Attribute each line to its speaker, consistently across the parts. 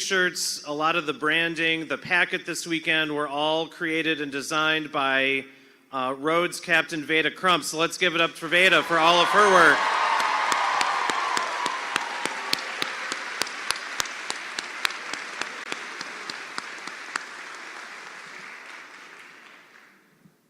Speaker 1: t-shirts, a lot of the branding, the packet this weekend were all created and designed by Rhodes Captain Veda Crump. So let's give it up for Veda for all of her work.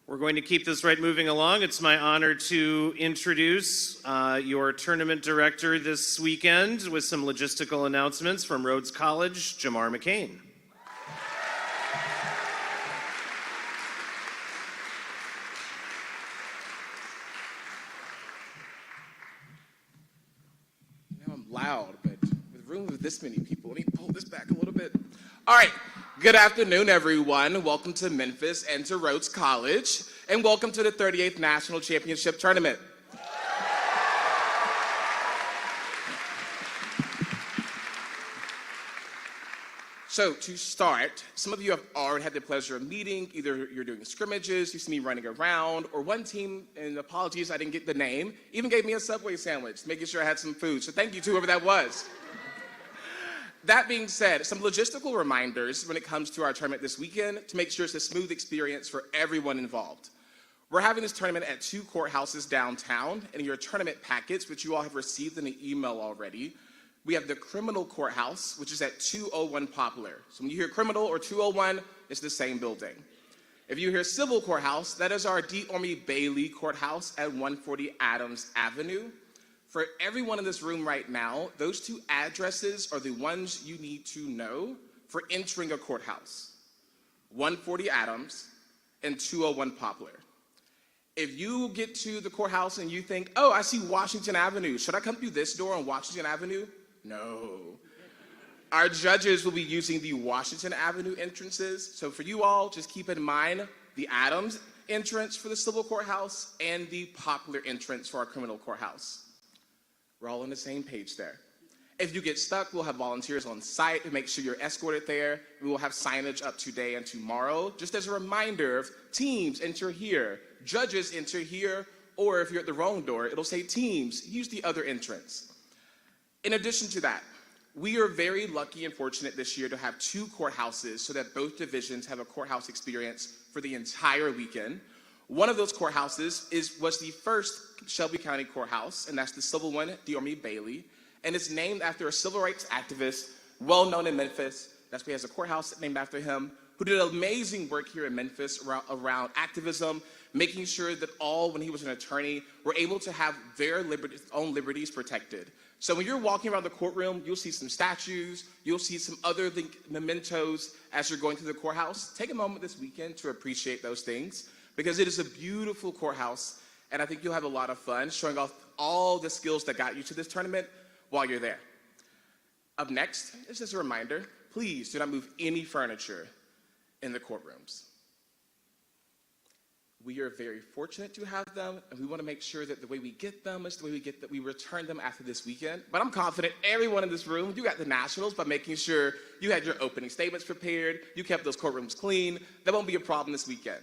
Speaker 1: We're going to keep this right moving along. It's my honor to introduce your tournament director this weekend with some logistical announcements from Rhodes College, Jamar McCain.
Speaker 2: Now I'm loud, but with a room with this many people, let me pull this back a little bit. All right. Good afternoon, everyone. Welcome to Memphis and to Rhodes College, and welcome to the 38th National Championship Tournament. So to start, some of you have already had the pleasure of meeting. Either you're doing scrimmages, you see me running around, or one team, and apologies I didn't get the name, even gave me a Subway sandwich, making sure I had some food. So thank you to whoever that was. That being said, some logistical reminders when it comes to our tournament this weekend to make sure it's a smooth experience for everyone involved. We're having this tournament at 2 courthouses downtown, and in your tournament packets, which you all have received in an email already, we have the criminal courthouse, which is at 201 Poplar. So when you hear criminal or 201, it's the same building. If you hear civil courthouse, that is our D. Orme Bailey courthouse at 140 Adams Avenue. For everyone in this room right now, those 2 addresses are the ones you need to know for entering a courthouse. 140 Adams and 201 Poplar. If you get to the courthouse and you think, oh, I see Washington Avenue, should I come through this door on Washington Avenue? No. Our judges will be using the Washington Avenue entrances. So for you all, just keep in mind the Adams entrance for the civil courthouse and the Poplar entrance for our criminal courthouse. We're all on the same page there. If you get stuck, we'll have volunteers on site to make sure you're escorted there. We will have signage up today and tomorrow. Just as a reminder, of teams enter here, judges enter here, or if you're at the wrong door, it'll say teams, use the other entrance. In addition to that, we are very lucky and fortunate this year to have 2 courthouses so that both divisions have a courthouse experience for the entire weekend. One of those courthouses was the first Shelby County courthouse, and that's the civil one, D. Orme Bailey, and it's named after a civil rights activist well known in Memphis. That's why he has a courthouse named after him, who did amazing work here in Memphis around activism, making sure that all, when he was an attorney, were able to have their own liberties protected. So when you're walking around the courtroom, you'll see some statues, you'll see some other mementos as you're going through the courthouse. Take a moment this weekend to appreciate those things, because it is a beautiful courthouse, and I think you'll have a lot of fun showing off all the skills that got you to this tournament while you're there. Up next, it's just a reminder, please do not move any furniture in the courtrooms. We are very fortunate to have them, and we want to make sure that the way we get them is the way we return them after this weekend. But I'm confident everyone in this room, you got the nationals by making sure you had your opening statements prepared, you kept those courtrooms clean. That won't be a problem this weekend.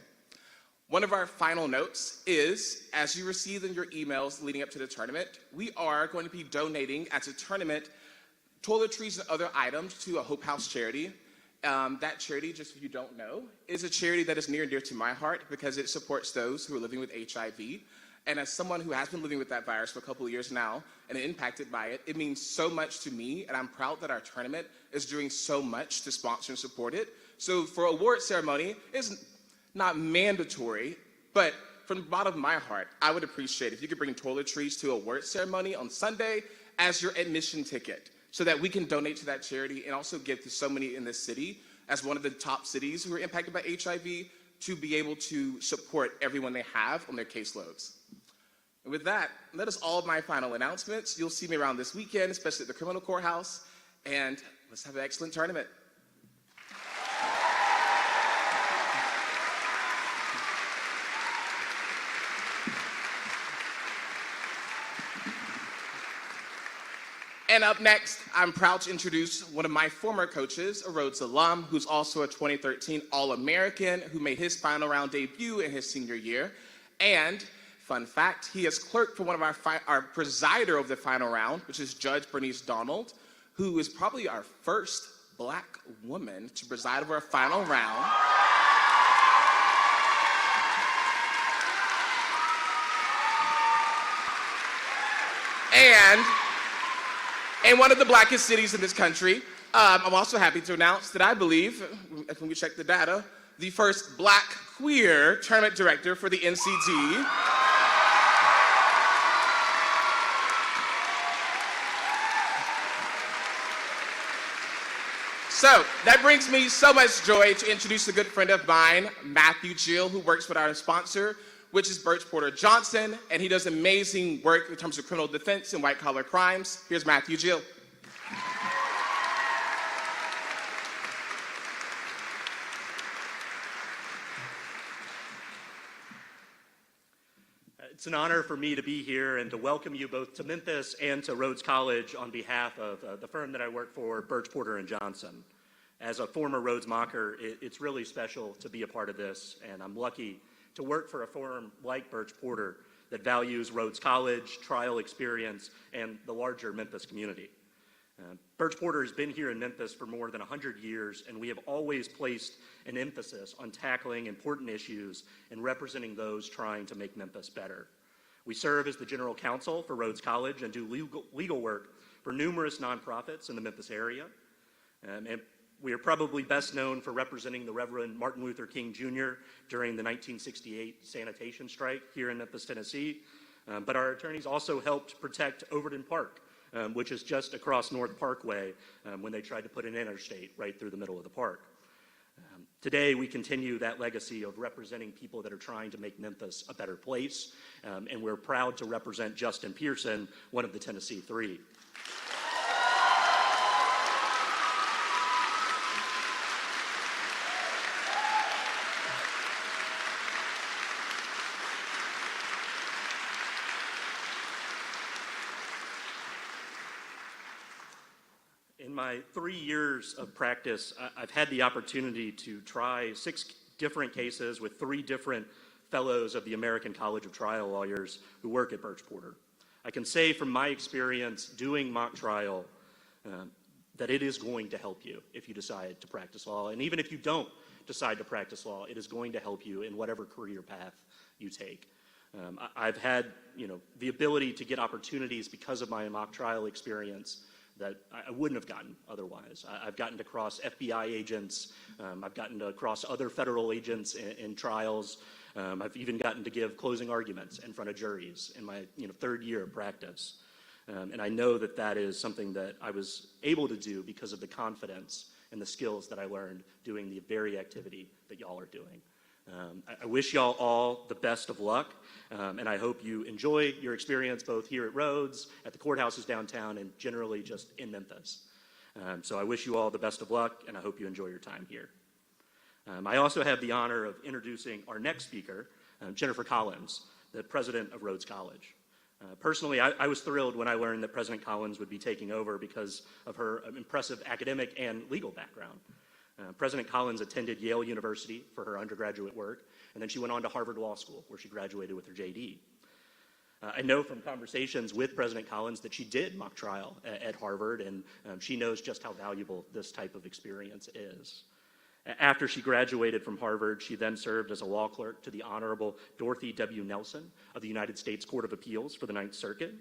Speaker 2: One of our final notes is, as you receive in your emails leading up to the tournament, we are going to be donating at the tournament toiletries and other items to a Hope House charity. That charity, just if you don't know, is a charity that is near and dear to my heart because it supports those who are living with HIV. And as someone who has been living with that virus for a couple of years now and impacted by it, it means so much to me, and I'm proud that our tournament is doing so much to sponsor and support it. So for award ceremony, it's not mandatory, but from the bottom of my heart, I would appreciate if you could bring toiletries to a award ceremony on Sunday as your admission ticket so that we can donate to that charity and also give to so many in this city as one of the top cities who are impacted by HIV to be able to support everyone they have on their caseloads. And with that, that is all of my final announcements. You'll see me around this weekend, especially at the criminal courthouse, and let's have an excellent tournament. And up next, I'm proud to introduce one of my former coaches, a Rhodes alum, who's also a 2013 All-American, who made his final round debut in his senior year. And, fun fact, he is clerk for one of our presider of the final round, which is Judge Bernice Donald, who is probably our first Black woman to preside over a final round. And in one of the blackest cities in this country, I'm also happy to announce that I believe, when we check the data, the first Black queer tournament director for the NCT. So that brings me so much joy to introduce a good friend of mine, Matthew Gill, who works with our sponsor, which is Birch Porter Johnson, and he does amazing work in terms of criminal defense and white-collar crimes. Here's Matthew Gill.
Speaker 3: It's an honor for me to be here and to welcome you both to Memphis and to Rhodes College on behalf of the firm that I work for, Birch Porter and Johnson. As a former Rhodes Mocker, it's really special to be a part of this, and I'm lucky to work for a firm like Birch Porter that values Rhodes College, trial experience, and the larger Memphis community. Birch Porter has been here in Memphis for more than 100 years, and we have always placed an emphasis on tackling important issues and representing those trying to make Memphis better. We serve as the general counsel for Rhodes College and do legal work for numerous nonprofits in the Memphis area. And we are probably best known for representing the Reverend Martin Luther King Jr. during the 1968 sanitation strike here in Memphis, Tennessee. But our attorneys also helped protect Overton Park, which is just across North Parkway, when they tried to put an interstate right through the middle of the park. Today, we continue that legacy of representing people that are trying to make Memphis a better place, and we're proud to represent Justin Pearson, one of the Tennessee Three. In my 3 years of practice, I've had the opportunity to try 6 different cases with 3 different fellows of the American College of Trial Lawyers who work at Birch Porter. I can say from my experience doing mock trial that it is going to help you if you decide to practice law. And even if you don't decide to practice law, it is going to help you in whatever career path you take. I've had the ability to get opportunities because of my mock trial experience that I wouldn't have gotten otherwise. I've gotten to cross FBI agents, I've gotten to cross other federal agents in trials, I've even gotten to give closing arguments in front of juries in my 3rd year of practice. And I know that that is something that I was able to do because of the confidence and the skills that I learned doing the very activity that y'all are doing. I wish y'all all the best of luck, and I hope you enjoy your experience both here at Rhodes, at the courthouses downtown, and generally just in Memphis. So I wish you all the best of luck, and I hope you enjoy your time here. I also have the honor of introducing our next speaker, Jennifer Collins, the president of Rhodes College. Personally, I was thrilled when I learned that President Collins would be taking over because of her impressive academic and legal background. President Collins attended Yale University for her undergraduate work, and then she went on to Harvard Law School, where she graduated with her JD. I know from conversations with President Collins that she did mock trial at Harvard, and she knows just how valuable this type of experience is. After she graduated from Harvard, she then served as a law clerk to the Honorable Dorothy W. Nelson of the United States Court of Appeals for the Ninth Circuit.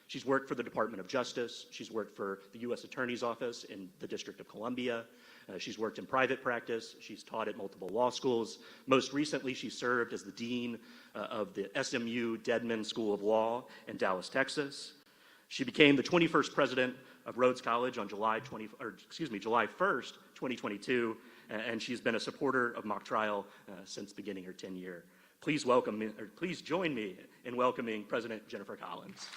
Speaker 3: She's worked for the Department of Justice. She's worked for the U.S. Attorney's Office in the District of Columbia. She's worked in private practice. She's taught at multiple law schools. Most recently, she served as the dean of the SMU Dedman School of Law in Dallas, Texas. She became the 21st president of Rhodes College on July 1st, 2022, and she's been a supporter of mock trial since beginning her tenure. Please join me in welcoming President Jennifer Collins.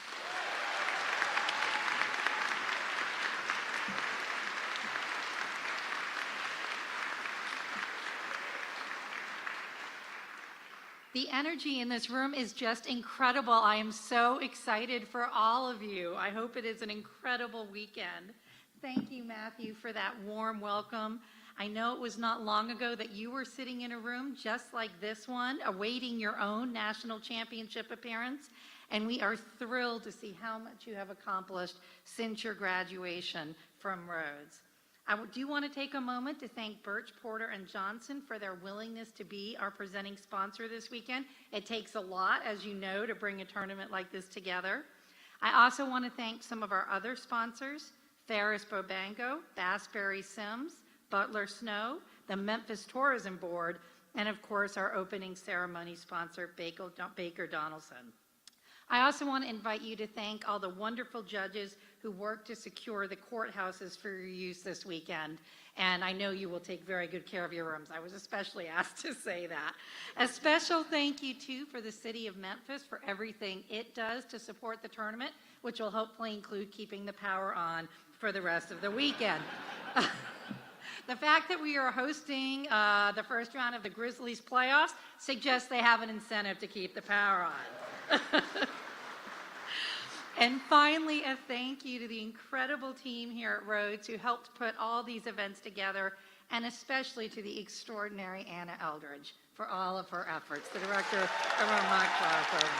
Speaker 4: The energy in this room is just incredible. I am so excited for all of you. I hope it is an incredible weekend. Thank you, Matthew, for that warm welcome. I know it was not long ago that you were sitting in a room just like this one, awaiting your own national championship appearance, and we are thrilled to see how much you have accomplished since your graduation from Rhodes. do want to take a moment to thank Birch, Porter, and Johnson for their willingness to be our presenting sponsor this weekend. It takes a lot, as you know, to bring a tournament like this together. I also want to thank some of our other sponsors, Ferris Bobango, Bassberry Sims, Butler Snow, the Memphis Tourism Board, and of course our opening ceremony sponsor, Baker Donaldson. I also want to invite you to thank all the wonderful judges who worked to secure the courthouses for your use this weekend. And I know you will take very good care of your rooms. I was especially asked to say that. A special thank you, too, for the city of Memphis for everything it does to support the tournament, which will hopefully include keeping the power on for the rest of the weekend. The fact that we are hosting the first round of the Grizzlies playoffs suggests they have an incentive to keep the power on. And finally, a thank you to the incredible team here at Rhodes who helped put all these events together, and especially to the extraordinary Anna Eldridge for all of her efforts, the director of our mock trial program.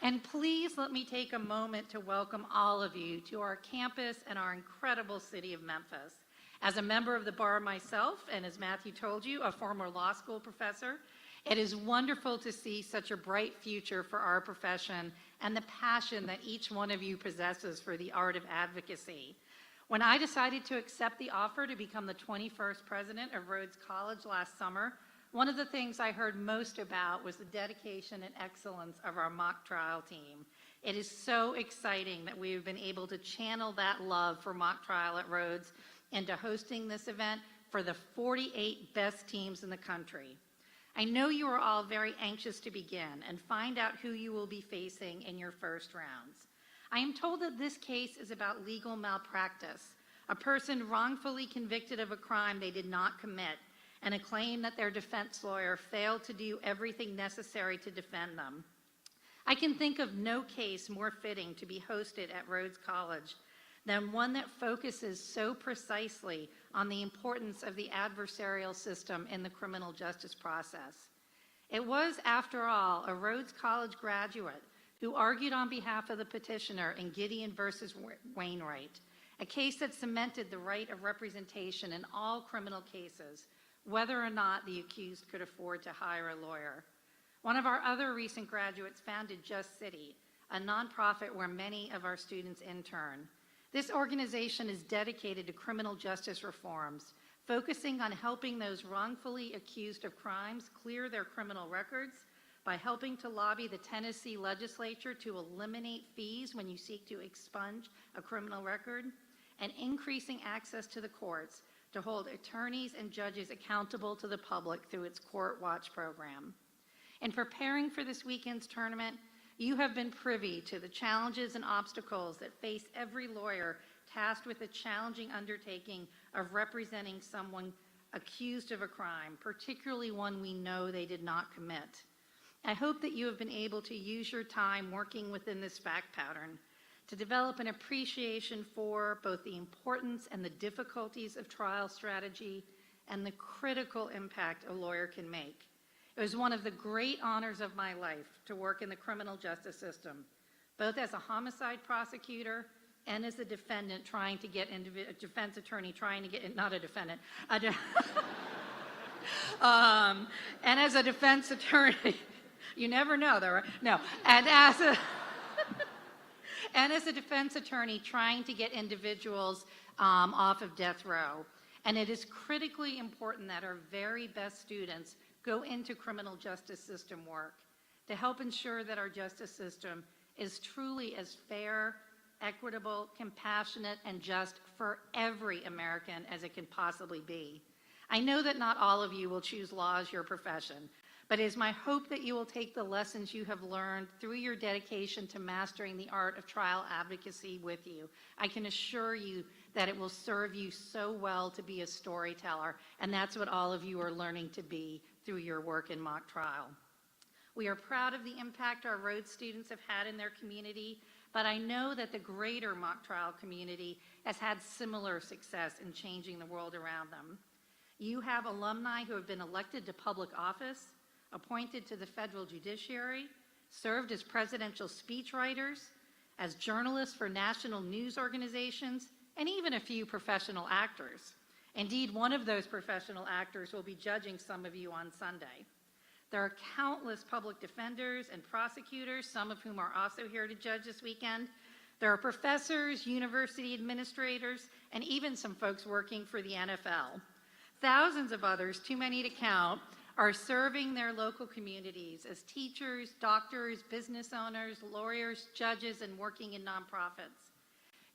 Speaker 4: And please let me take a moment to welcome all of you to our campus and our incredible city of Memphis. As a member of the bar myself, and as Matthew told you, a former law school professor, it is wonderful to see such a bright future for our profession and the passion that each one of you possesses for the art of advocacy. When I decided to accept the offer to become the 21st president of Rhodes College last summer, one of the things I heard most about was the dedication and excellence of our mock trial team. It is so exciting that we have been able to channel that love for mock trial at Rhodes into hosting this event for the 48 best teams in the country. I know you are all very anxious to begin and find out who you will be facing in your first rounds. I am told that this case is about legal malpractice, a person wrongfully convicted of a crime they did not commit, and a claim that their defense lawyer failed to do everything necessary to defend them. I can think of no case more fitting to be hosted at Rhodes College than one that focuses so precisely on the importance of the adversarial system in the criminal justice process. It was, after all, a Rhodes College graduate who argued on behalf of the petitioner in Gideon versus Wainwright, a case that cemented the right of representation in all criminal cases, whether or not the accused could afford to hire a lawyer. One of our other recent graduates founded Just City, a nonprofit where many of our students intern. This organization is dedicated to criminal justice reforms, focusing on helping those wrongfully accused of crimes clear their criminal records by helping to lobby the Tennessee legislature to eliminate fees when you seek to expunge a criminal record, and increasing access to the courts to hold attorneys and judges accountable to the public through its Court Watch program. In preparing for this weekend's tournament, you have been privy to the challenges and obstacles that face every lawyer tasked with the challenging undertaking of representing someone accused of a crime, particularly one we know they did not commit. I hope that you have been able to use your time working within this fact pattern to develop an appreciation for both the importance and the difficulties of trial strategy and the critical impact a lawyer can make. It was one of the great honors of my life to work in the criminal justice system, both as a homicide prosecutor and as a defendant trying to get a defense attorney trying to get, not a defendant, and as a defense attorney, you never know though, right? No, and as a defense attorney trying to get individuals off of death row. And it is critically important that our very best students go into criminal justice system work to help ensure that our justice system is truly as fair, equitable, compassionate, and just for every American as it can possibly be. I know that not all of you will choose law as your profession, but it is my hope that you will take the lessons you have learned through your dedication to mastering the art of trial advocacy with you. I can assure you that it will serve you so well to be a storyteller, and that's what all of you are learning to be through your work in mock trial. We are proud of the impact our Rhodes students have had in their community, but I know that the greater mock trial community has had similar success in changing the world around them. You have alumni who have been elected to public office, appointed to the federal judiciary, served as presidential speechwriters, as journalists for national news organizations, and even a few professional actors. Indeed, one of those professional actors will be judging some of you on Sunday. There are countless public defenders and prosecutors, some of whom are also here to judge this weekend. There are professors, university administrators, and even some folks working for the NFL. Thousands of others, too many to count, are serving their local communities as teachers, doctors, business owners, lawyers, judges, and working in nonprofits.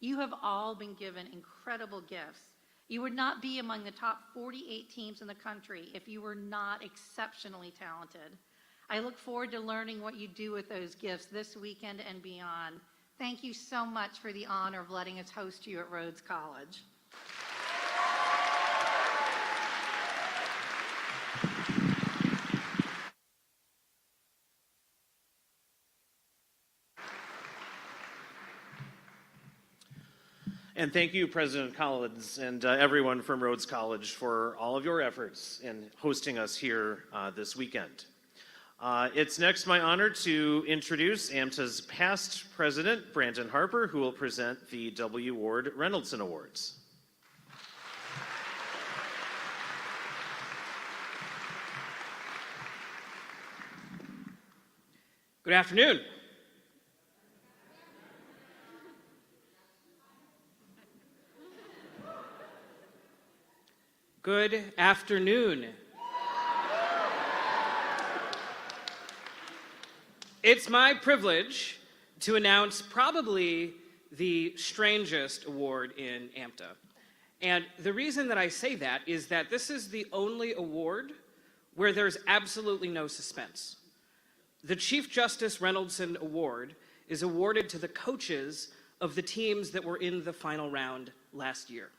Speaker 4: You have all been given incredible gifts. You would not be among the top 48 teams in the country if you were not exceptionally talented. I look forward to learning what you do with those gifts this weekend and beyond. Thank you so much for the honor of letting us host you at Rhodes College.
Speaker 1: And thank you, President Collins, and everyone from Rhodes College for all of your efforts in hosting us here this weekend. It's next my honor to introduce Amta's past president, Brandon Harper, who will present the W. Ward Reynoldson Awards.
Speaker 5: Good afternoon. Good afternoon. It's my privilege to announce probably the strangest award in Amta. And the reason that I say that is that this is the only award where there's absolutely no suspense. The Chief Justice Reynoldson Award is awarded to the coaches of the teams that were in the final round last year.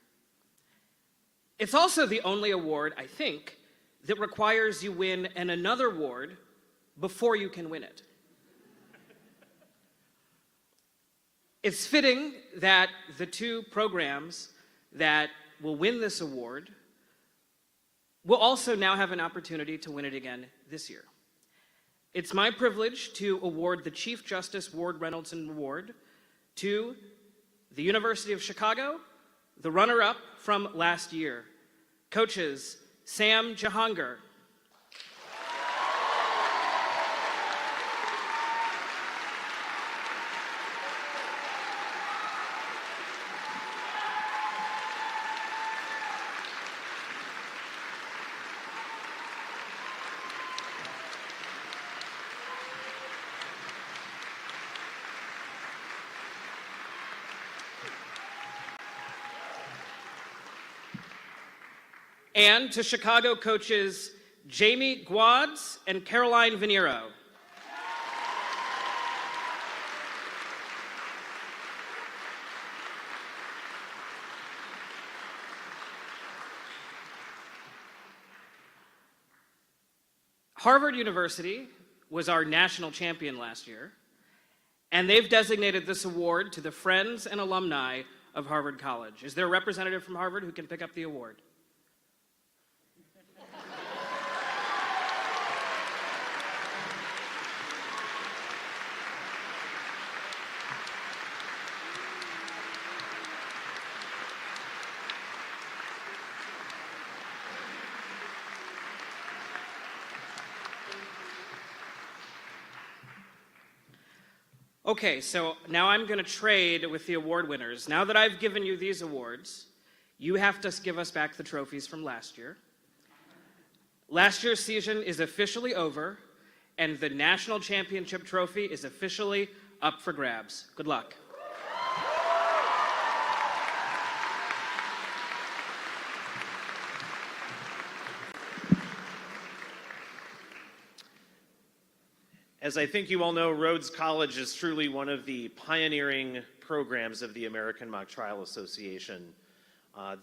Speaker 5: It's also the only award, I think, that requires you win another award before you can win it. It's fitting that the two programs that will win this award will also now have an opportunity to win it again this year. It's my privilege to award the Chief Justice Ward Reynoldson Award to the University of Chicago, the runner-up from last year, coaches Sam Jahangir, and to Chicago coaches Jamie Guads and Caroline Venero. Harvard University was our national champion last year, and they've designated this award to the friends and alumni of Harvard College. Is there a representative from Harvard who can pick up the award? Okay, so now I'm going to trade with the award winners. Now that I've given you these awards, you have to give us back the trophies from last year. Last year's season is officially over, and the national championship trophy is officially up for grabs. Good luck.
Speaker 1: As I think you all know, Rhodes College is truly one of the pioneering programs of the American Mock Trial Association.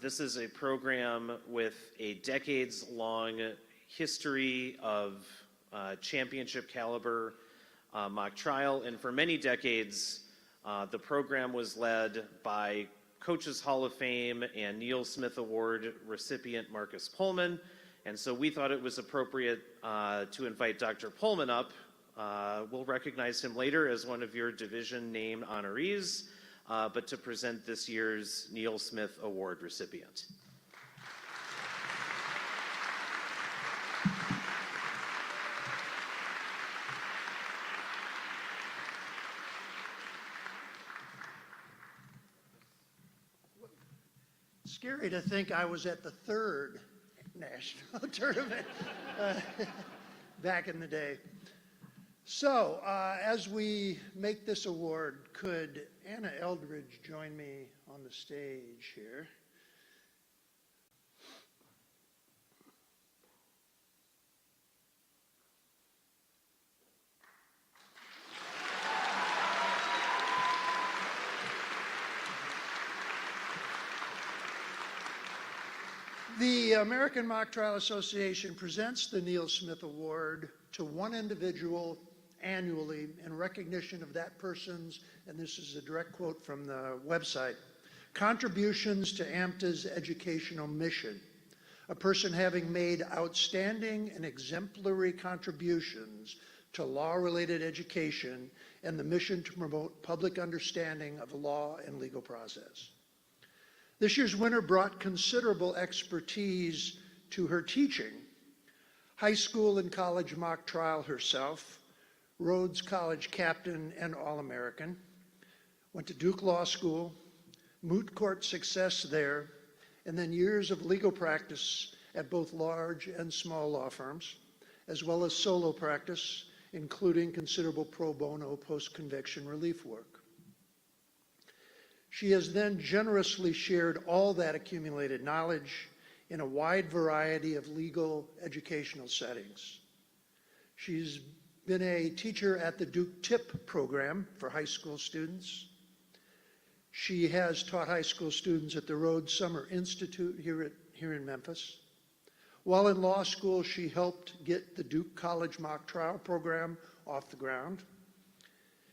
Speaker 1: This is a program with a decades-long history of championship caliber mock trial, and for many decades, the program was led by Coaches Hall of Fame and Neil Smith Award recipient Marcus Pullman, and so we thought it was appropriate to invite Dr. Pullman up We'll recognize him later as one of your division named honorees, but to present this year's Neil Smith Award recipient.
Speaker 6: Scary to think I was at the third national tournament back in the day. So, as we make this award, could Anna Eldridge join me on the stage here? The American Mock Trial Association presents the Neil Smith Award to one individual annually in recognition of that person's, and this is a direct quote from the website, contributions to Amta's educational mission. A person having made outstanding and exemplary contributions to law-related education and the mission to promote public understanding of the law and legal process. This year's winner brought considerable expertise to her teaching. High school and college mock trial herself, Rhodes College captain and All-American, went to Duke Law School, moot court success there, and then years of legal practice at both large and small law firms, as well as solo practice, including considerable pro bono post-conviction relief work. She has then generously shared all that accumulated knowledge in a wide variety of legal educational settings. She's been a teacher at the Duke TIP program for high school students. She has taught high school students at the Rhodes Summer Institute here in Memphis. While in law school, she helped get the Duke College Mock Trial program off the ground.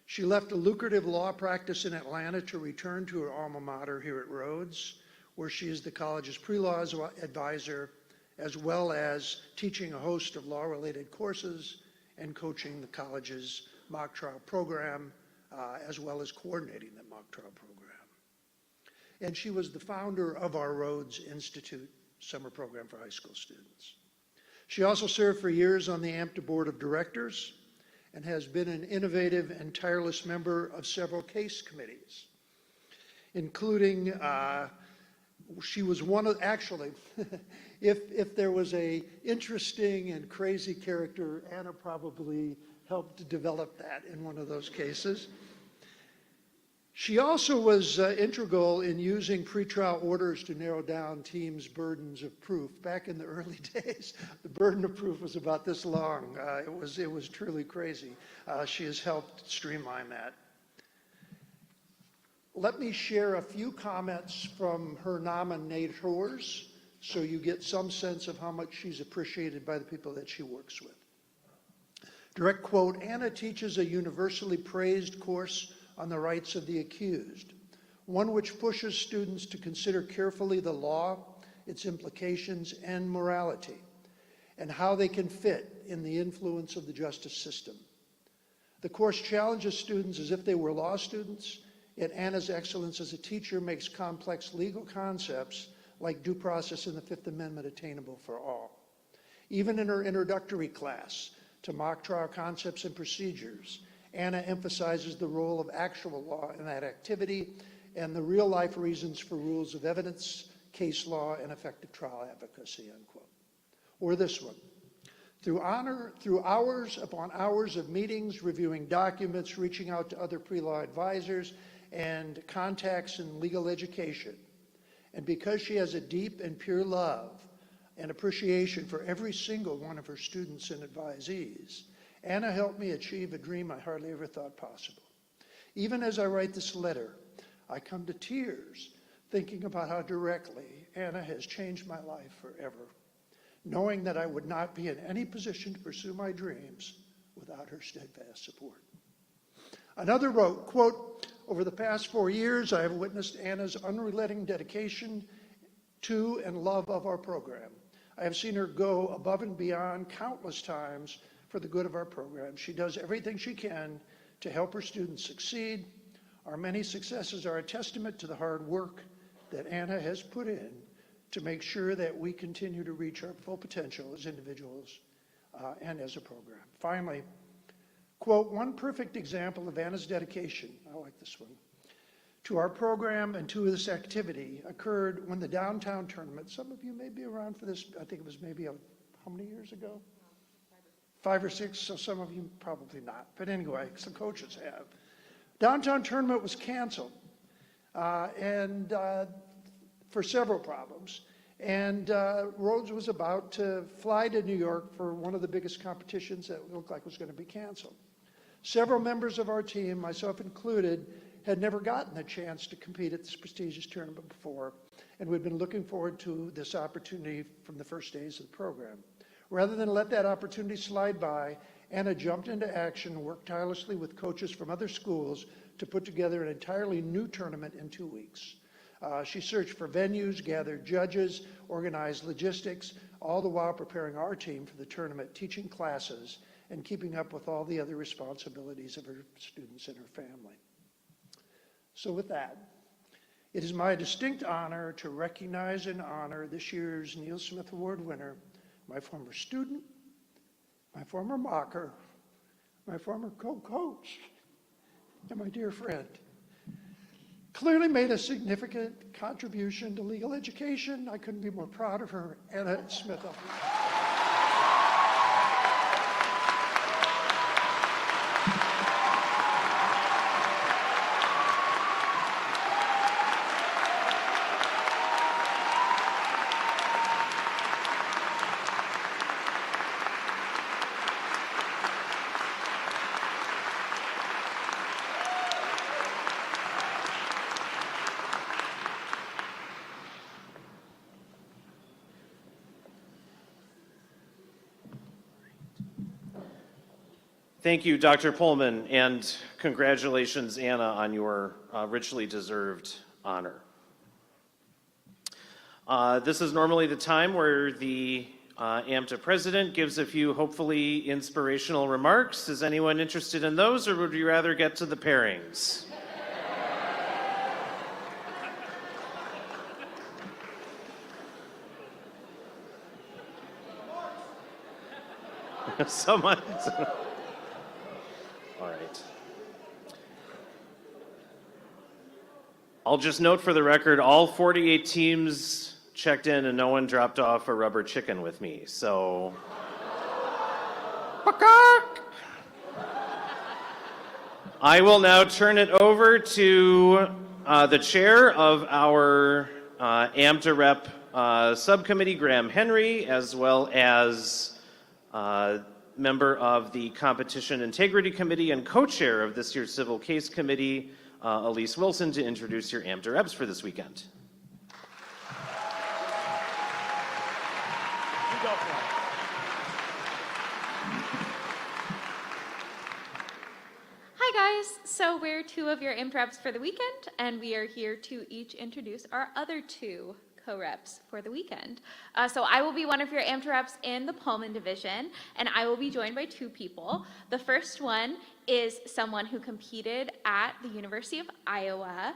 Speaker 6: She left a lucrative law practice in Atlanta to return to her alma mater here at Rhodes, where she is the college's pre-law advisor, as well as teaching a host of law-related courses and coaching the college's mock trial program, as well as coordinating the mock trial program. And she was the founder of our Rhodes Institute summer program for high school students. She also served for years on the Amta Board of Directors and has been an innovative and tireless member of several case committees, including, she was one of, actually, if there was a interesting and crazy character, Anna probably helped develop that in one of those cases. She also was integral in using pretrial orders to narrow down teams' burdens of proof. Back in the early days, the burden of proof was about this long. It was truly crazy. She has helped streamline that. Let me share a few comments from her nominators so you get some sense of how much she's appreciated by the people that she works with. Direct quote, Anna teaches a universally praised course on the rights of the accused, one which pushes students to consider carefully the law, its implications, and morality, and how they can fit in the influence of the justice system. The course challenges students as if they were law students, yet Anna's excellence as a teacher makes complex legal concepts like due process and the Fifth Amendment attainable for all. Even in her introductory class to mock trial concepts and procedures, Anna emphasizes the role of actual law in that activity and the real-life reasons for rules of evidence, case law, and effective trial advocacy, unquote. Or this one. Through hours upon hours of meetings, reviewing documents, reaching out to other pre-law advisors, and contacts in legal education, and because she has a deep and pure love and appreciation for every single one of her students and advisees, Anna helped me achieve a dream I hardly ever thought possible. Even as I write this letter, I come to tears thinking about how directly Anna has changed my life forever, knowing that I would not be in any position to pursue my dreams without her steadfast support. Another wrote, quote, over the past 4 years, I have witnessed Anna's unrelenting dedication to and love of our program. I have seen her go above and beyond countless times for the good of our program. She does everything she can to help her students succeed. Our many successes are a testament to the hard work that Anna has put in to make sure that we continue to reach our full potential as individuals and as a program. Finally, quote, one perfect example of Anna's dedication, I like this one, to our program and to this activity occurred when the downtown tournament, some of you may be around for this, I think it was maybe how many years ago? 5 or 6, so some of you probably not. But anyway, some coaches have. Downtown tournament was canceled and for several problems. And Rhodes was about to fly to New York for one of the biggest competitions that looked like was going to be canceled. Several members of our team, myself included, had never gotten the chance to compete at this prestigious tournament before, and we'd been looking forward to this opportunity from the first days of the program. Rather than let that opportunity slide by, Anna jumped into action and worked tirelessly with coaches from other schools to put together an entirely new tournament in 2 weeks. She searched for venues, gathered judges, organized logistics, all the while preparing our team for the tournament, teaching classes, and keeping up with all the other responsibilities of her students and her family. So with that, it is my distinct honor to recognize and honor this year's Neil Smith Award winner, my former student, my former mocker, my former co-coach, and my dear friend. Clearly made a significant contribution to legal education. I couldn't be more proud of her, Anna Smith.
Speaker 1: Thank you, Dr. Pullman, and congratulations, Anna, on your richly deserved honor. This is normally the time where the Amta president gives a few hopefully inspirational remarks. Is anyone interested in those, or would you rather get to the pairings? Someone. All right. I'll just note for the record, all 48 teams checked in and no one dropped off a rubber chicken with me, so. I will now turn it over to the chair of our AMTA Rep subcommittee, Graham Henry, as well as member of the Competition Integrity Committee and co-chair of this year's Civil Case Committee, Elise Wilson, to introduce your AMTA reps for this weekend.
Speaker 7: Hi guys, so we're 2 of your AMTA reps for the weekend, and we are here to each introduce our other 2 co-reps for the weekend. So I will be one of your AMTA reps in the Pullman division, and I will be joined by 2 people. The first one is someone who competed at the University of Iowa,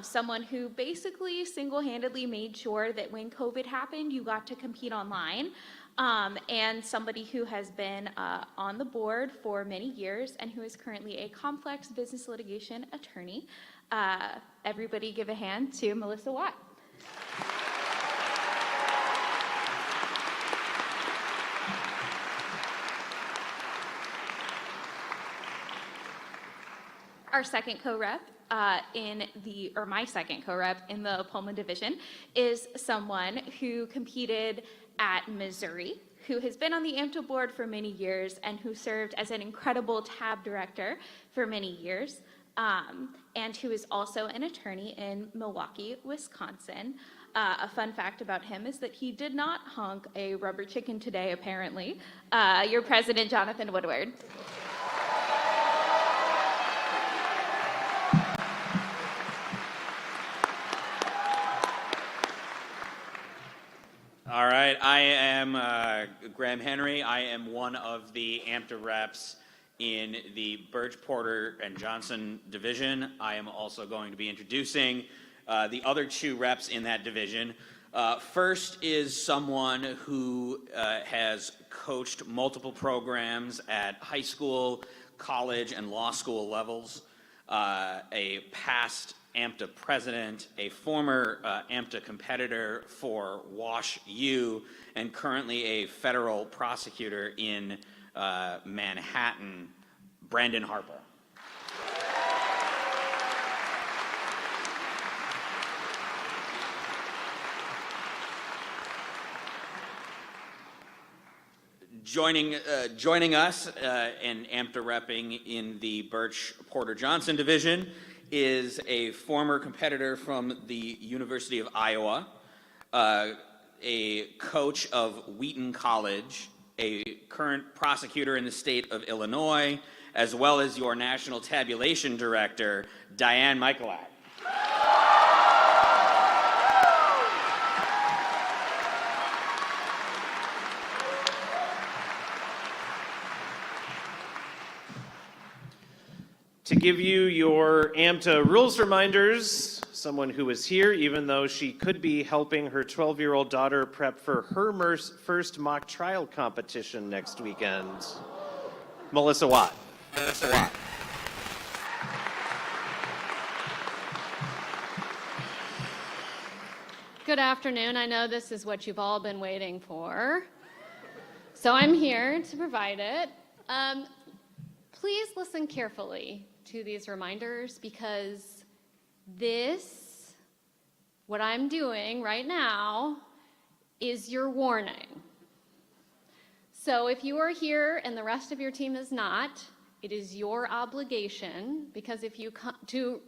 Speaker 7: someone who basically single-handedly made sure that when COVID happened, you got to compete online, and somebody who has been on the board for many years and who is currently a complex business litigation attorney. Everybody give a hand to Melissa Watt. Our second co-rep my second co-rep in the Pullman division is someone who competed at Missouri, who has been on the AMTA board for many years and who served as an incredible tab director for many years, and who is also an attorney in Milwaukee, Wisconsin. A fun fact about him is that he did not honk a rubber chicken today, apparently. Your president, Jonathan Woodward.
Speaker 8: All right, I am Graham Henry. I am one of the AMTA reps in the Birch, Porter, and Johnson division. I am also going to be introducing the other 2 reps in that division. First is someone who has coached multiple programs at high school, college, and law school levels, a past AMTA president, a former AMTA competitor for Wash U, and currently a federal prosecutor in Manhattan, Brandon Harper. Joining us and AMTA repping in the Birch Porter Johnson division is a former competitor from the University of Iowa, a coach of Wheaton College, a current prosecutor in the state of Illinois, as well as your national tabulation director, Diane Michaelak.
Speaker 1: To give you your AMTA rules reminders, someone who is here, even though she could be helping her 12-year-old daughter prep for her first mock trial competition next weekend, Melissa Watt.
Speaker 9: Good afternoon. I know this is what you've all been waiting for, so I'm here to provide it. Please listen carefully to these reminders, because what I'm doing right now, is your warning. So if you are here and the rest of your team is not, it is your obligation, because if you come to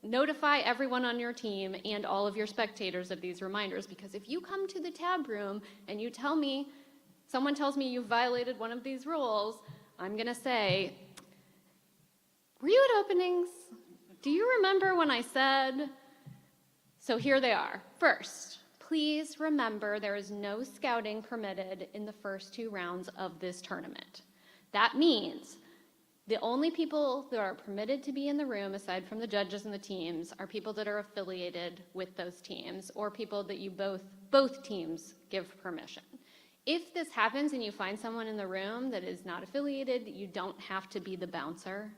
Speaker 9: notify everyone on your team and all of your spectators of these reminders, because if you come to the tab room and you tell me, someone tells me you've violated one of these rules, I'm gonna say, were you at openings? Do you remember when I said? So here they are. First, please remember there is no scouting permitted in the first 2 rounds of this tournament. That means the only people that are permitted to be in the room, aside from the judges and the teams, are people that are affiliated with those teams, or people that you both teams give permission. If this happens and you find someone in the room that is not affiliated, you don't have to be the bouncer.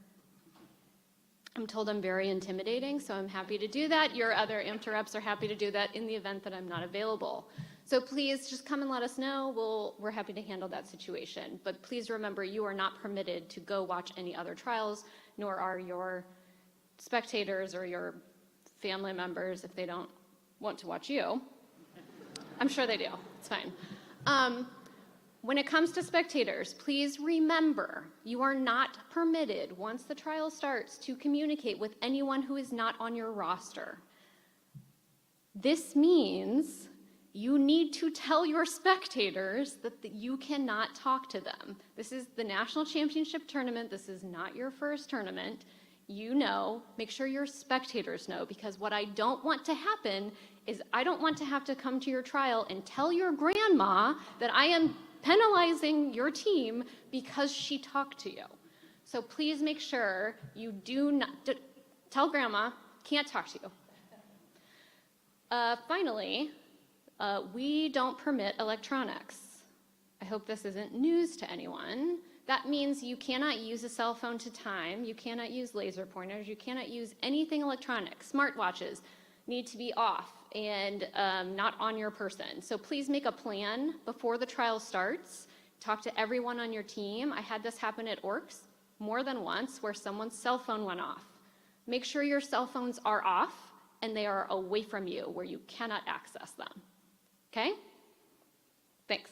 Speaker 9: I'm told I'm very intimidating, so I'm happy to do that. Your other AMTA reps are happy to do that in the event that I'm not available. So please just come and let us know. We're happy to handle that situation. But please remember, you are not permitted to go watch any other trials, nor are your spectators or your family members if they don't want to watch you. I'm sure they do. It's fine. When it comes to spectators, please remember, you are not permitted, once the trial starts, to communicate with anyone who is not on your roster. This means you need to tell your spectators that you cannot talk to them. This is the national championship tournament. This is not your first tournament. You know, make sure your spectators know, because what I don't want to happen is I don't want to have to come to your trial and tell your grandma that I am penalizing your team because she talked to you. So please make sure you do not, tell grandma, can't talk to you. Finally, we don't permit electronics. I hope this isn't news to anyone. That means you cannot use a cell phone to time, you cannot use laser pointers, you cannot use anything electronic. Smartwatches need to be off and not on your person. So please make a plan before the trial starts. Talk to everyone on your team. I had this happen at Orcs more than once, where someone's cell phone went off. Make sure your cell phones are off and they are away from you, where you cannot access them. Okay? Thanks.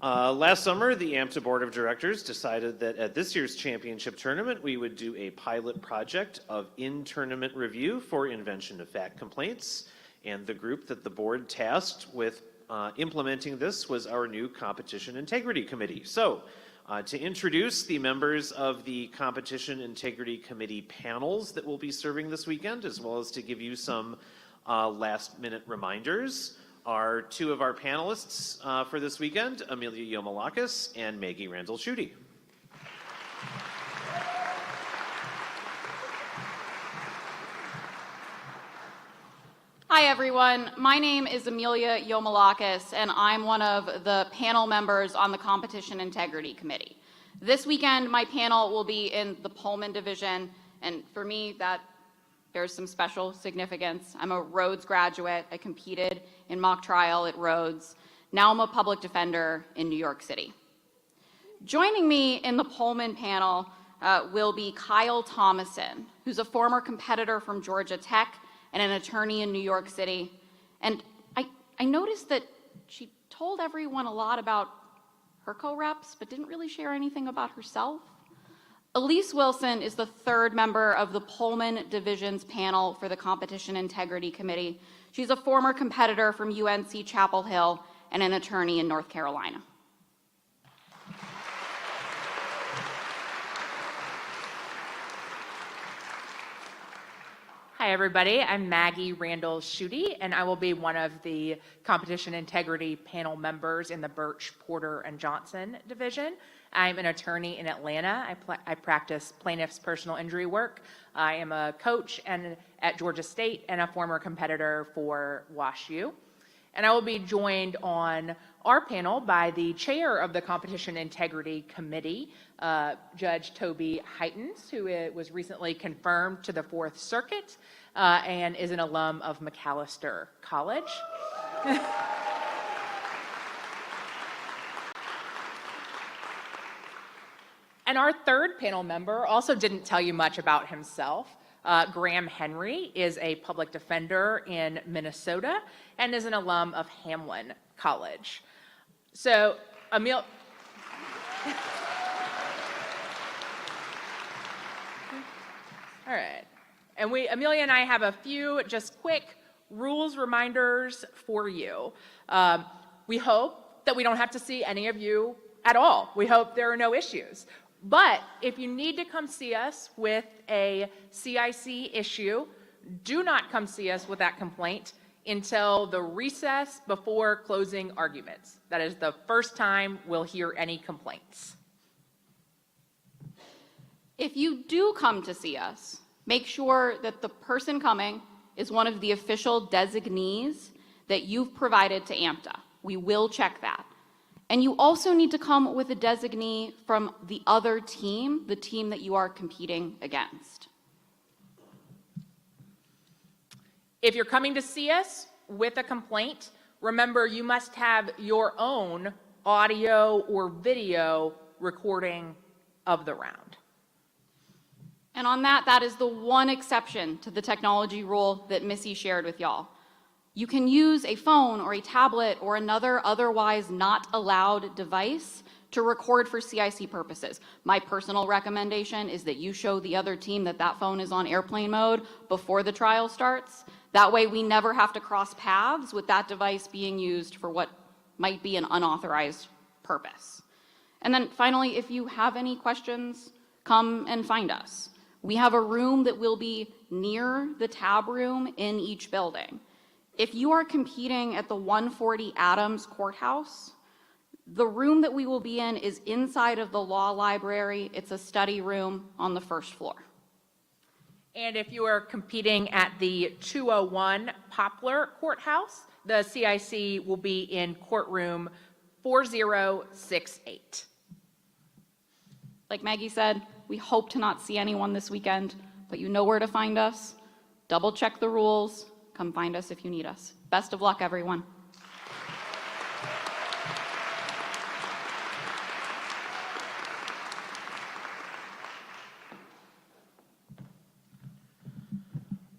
Speaker 1: Last summer, the AMTA Board of Directors decided that at this year's championship tournament, we would do a pilot project of in-tournament review for invention of fact complaints. And the group that the board tasked with implementing this was our new Competition Integrity Committee. So to introduce the members of the Competition Integrity Committee panels that will be serving this weekend, as well as to give you some last-minute reminders, are two of our panelists for this weekend, Amelia Yomalakis and Maggie Randall-Schutte.
Speaker 10: Hi, everyone. My name is Amelia Yomalakis, and I'm one of the panel members on the Competition Integrity Committee. This weekend, my panel will be in the Pullman Division, and for me, that bears some special significance. I'm a Rhodes graduate. I competed in mock trial at Rhodes. Now I'm a public defender in New York City. Joining me in the Pullman panel will be Kyle Thomason, who's a former competitor from Georgia Tech and an attorney in New York City. And I noticed that she told everyone a lot about her co-reps, but didn't really share anything about herself. Elise Wilson is the third member of the Pullman Division's panel for the Competition Integrity Committee. She's a former competitor from UNC Chapel Hill and an attorney in North Carolina.
Speaker 11: Hi, everybody. I'm Maggie Randall-Schutte, and I will be one of the Competition Integrity panel members in the Birch, Porter, and Johnson division. I'm an attorney in Atlanta. I practice plaintiff's personal injury work. I am a coach at Georgia State and a former competitor for WashU. And I will be joined on our panel by the chair of the Competition Integrity Committee, Judge Toby Heitens, who was recently confirmed to the Fourth Circuit and is an alum of Macalester College. And our third panel member also didn't tell you much about himself. Graham Henry is a public defender in Minnesota and is an alum of Hamlin College. So, All right. And Amelia and I have a few just quick rules reminders for you. We hope that we don't have to see any of you at all. We hope there are no issues. But if you need to come see us with a CIC issue, do not come see us with that complaint until the recess before closing arguments. That is the first time we'll hear any complaints.
Speaker 10: If you do come to see us, make sure that the person coming is one of the official designees that you've provided to Amta. We will check that. And you also need to come with a designee from the other team, the team that you are competing against.
Speaker 11: If you're coming to see us with a complaint, remember you must have your own audio or video recording of the round.
Speaker 10: And on that is the one exception to the technology rule that Missy shared with y'all. You can use a phone or a tablet or another otherwise not allowed device to record for CIC purposes. My personal recommendation is that you show the other team that that phone is on airplane mode before the trial starts. That way we never have to cross paths with that device being used for what might be an unauthorized purpose. And then finally, if you have any questions, come and find us. We have a room that will be near the tab room in each building. If you are competing at the 140 Adams Courthouse, the room that we will be in is inside of the law library. It's a study room on the first floor.
Speaker 11: And if you are competing at the 201 Poplar Courthouse, the CIC will be in courtroom 4068.
Speaker 10: Like Maggie said, we hope to not see anyone this weekend, but you know where to find us. Double check the rules. Come find us if you need us. Best of luck, everyone.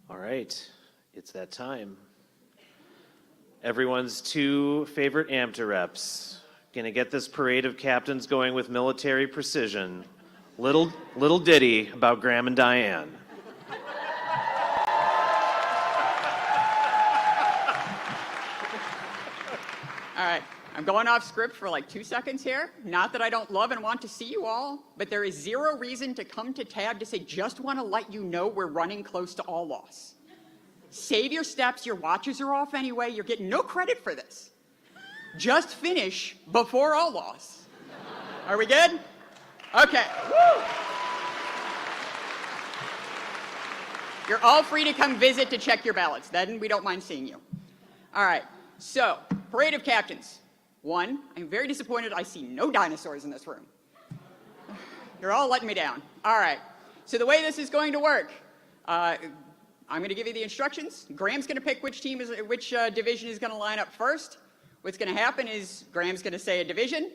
Speaker 1: All right, it's that time. Everyone's two favorite Amta reps. Gonna get this parade of captains going with military precision. Little ditty about Graham and Diane.
Speaker 10: All right.
Speaker 12: I'm going off script for like 2 seconds here. Not that I don't love and want to see you all, but there is zero reason to come to tab to say, just want to let you know we're running close to all loss. Save your steps, your watches are off anyway, you're getting no credit for this. Just finish before all loss. Are we good? Okay. Woo! You're all free to come visit to check your ballots. Then we don't mind seeing you. All right, so parade of captains. 1, I'm very disappointed I see no dinosaurs in this room. You're all letting me down. All right, so the way this is going to work, I'm going to give you the instructions. Graham's going to pick which division is going to line up first. What's going to happen is Graham's going to say a division.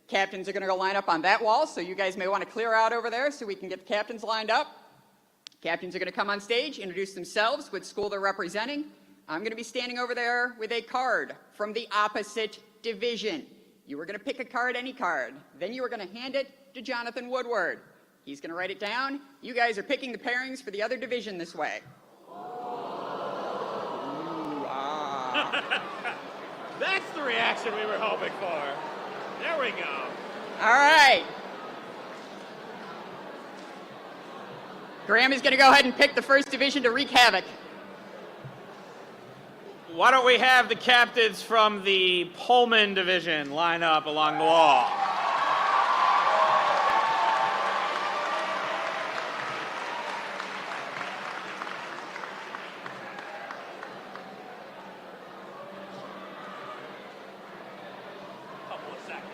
Speaker 12: Captains are going to go line up on that wall, so you guys may want to clear out over there so we can get the captains lined up. Captains are going to come on stage, introduce themselves, what school they're representing. I'm going to be standing over there with a card from the opposite division. You were going to pick a card, any card. Then you were going to hand it to Jonathan Woodward. He's going to write it down. You guys are picking the pairings for the other division this way. Ooh, ah.
Speaker 13: That's the reaction we were hoping for. There we go.
Speaker 12: All right. Graham is going to go ahead and pick the first division to wreak havoc.
Speaker 8: Why don't we have the captains from the Pullman division line up along the wall?
Speaker 13: Couple of seconds.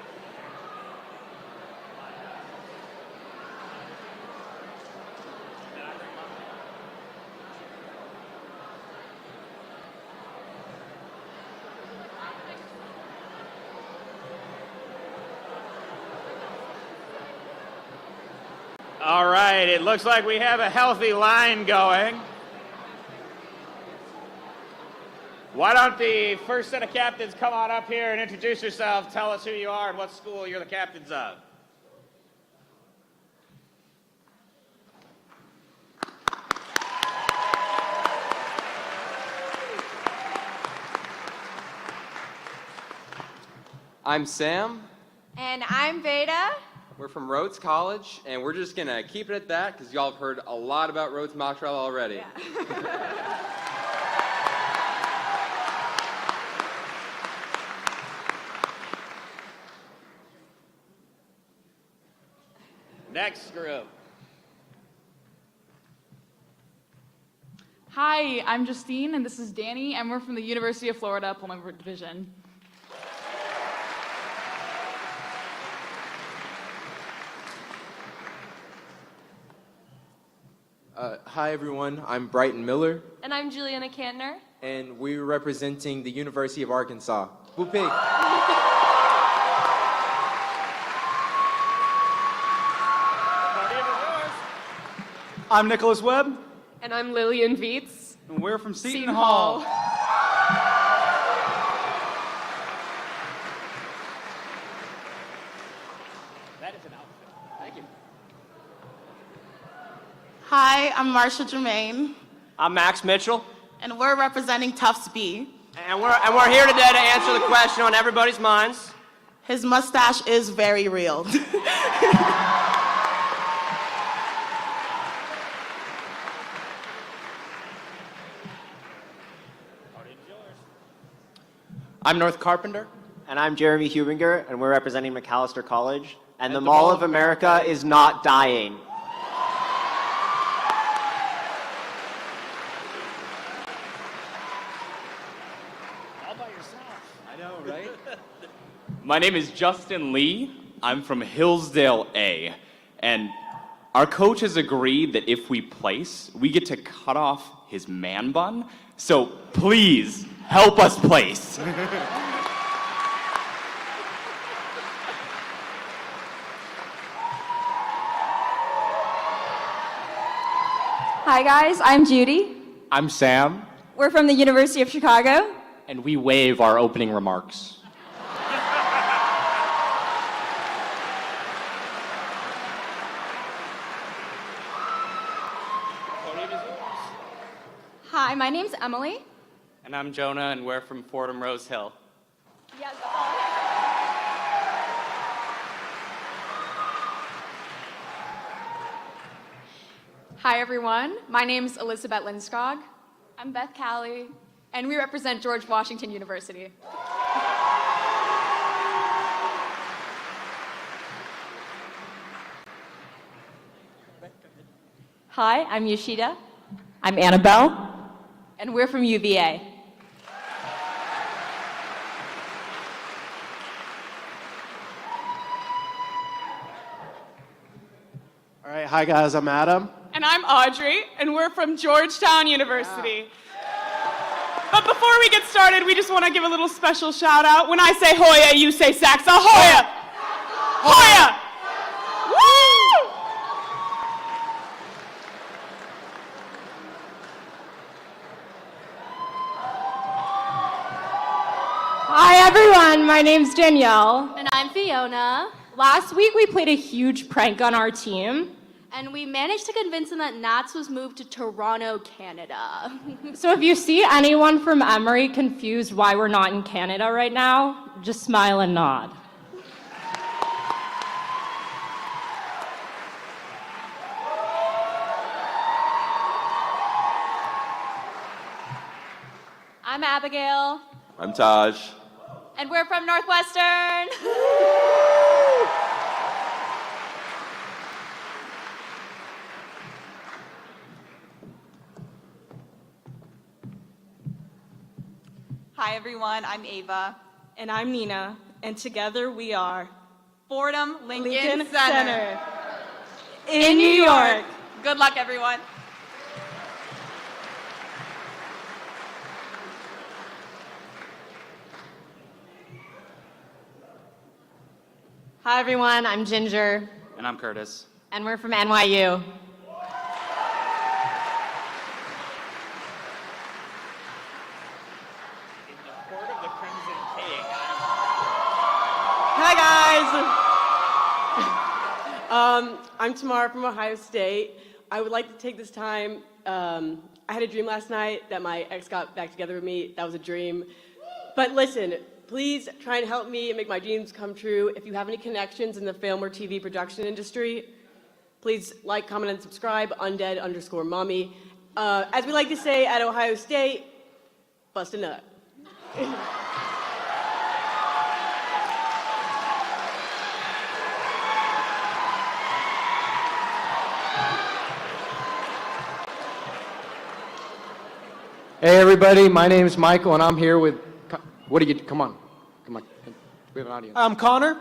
Speaker 8: All right, it looks like we have a healthy line going. Why don't the first set of captains come on up here and introduce yourselves, tell us who you are and what school you're the captains of.
Speaker 14: I'm Sam.
Speaker 7: And I'm Veda.
Speaker 14: We're from Rhodes College, and we're just going to keep it at that because y'all have heard a lot about Rhodes Mock Trial already.
Speaker 7: Yeah.
Speaker 8: Next group.
Speaker 15: Hi, I'm Justine, and this is Danny, and we're from the University of Florida Pullman Division.
Speaker 14: Hi, everyone. I'm Brighton Miller,
Speaker 7: And I'm Juliana Kantner.
Speaker 14: and we're representing the University of Arkansas. Whoop pig.
Speaker 16: I'm Nicholas Webb.
Speaker 15: And I'm Lillian Vietz.
Speaker 16: And we're from Seton Hall.
Speaker 8: That is an outfit. Thank you.
Speaker 17: Hi, I'm Marsha Germain,
Speaker 16: I'm Max Mitchell.
Speaker 17: and we're representing Tufts B.
Speaker 16: And we're here today to answer the question on everybody's minds.
Speaker 17: His mustache is very real.
Speaker 16: I'm North Carpenter.
Speaker 18: And I'm Jeremy Hubinger, and we're representing McAllister College. And the Mall of America is not dying.
Speaker 8: All by yourself.
Speaker 16: I know, right?
Speaker 13: My name is Justin Lee. I'm from Hillsdale A. And our coach has agreed that if we place, we get to cut off his man bun. So please help us place.
Speaker 15: Hi, guys. I'm Judy.
Speaker 16: I'm Sam,
Speaker 15: We're from the University of Chicago.
Speaker 16: and we waive our opening remarks.
Speaker 15: Hi, my name's Emily.
Speaker 16: And I'm Jonah, and we're from Fordham Rose Hill.
Speaker 15: Yes, that's all.
Speaker 19: Hi, everyone. My name's Elizabeth Lindskog. I'm Beth Callie, and we represent George Washington University.
Speaker 20: Hi, I'm Yoshida. I'm Annabelle, and we're from UVA.
Speaker 21: All right, hi guys, I'm Adam.
Speaker 22: And I'm Audrey, and we're from Georgetown University. But before we get started, we just want to give a little special shout out. When I say Hoya, you say Saxa. Hoya! Hoya! Woo!
Speaker 20: Hi, everyone. My name's Danielle.
Speaker 23: And I'm Fiona.
Speaker 20: Last week, we played a huge prank on our team.
Speaker 23: And we managed to convince them that Nats was moved to Toronto, Canada.
Speaker 20: So if you see anyone from Emory confused why we're not in Canada right now, just smile and nod.
Speaker 23: I'm Abigail.
Speaker 24: I'm Taj.
Speaker 23: And we're from Northwestern.
Speaker 25: Hi, everyone. I'm Ava.
Speaker 26: And I'm Nina. And together we are
Speaker 25: Fordham Lincoln
Speaker 26: Center.
Speaker 25: In New York. Good luck, everyone.
Speaker 20: Hi, everyone. I'm Ginger,
Speaker 8: And I'm Curtis.
Speaker 20: and we're from NYU.
Speaker 27: Hi, guys. I'm Tamara from Ohio State. I would like to take this time. I had a dream last night that my ex got back together with me. That was a dream. But listen, please try and help me and make my dreams come true. If you have any connections in the film or TV production industry, please like, comment, and subscribe, undead_mommy. As we like to say at Ohio State, bust a nut.
Speaker 28: Hey everybody, my name is Michael and I'm here with, come on, we have an audience. I'm Connor.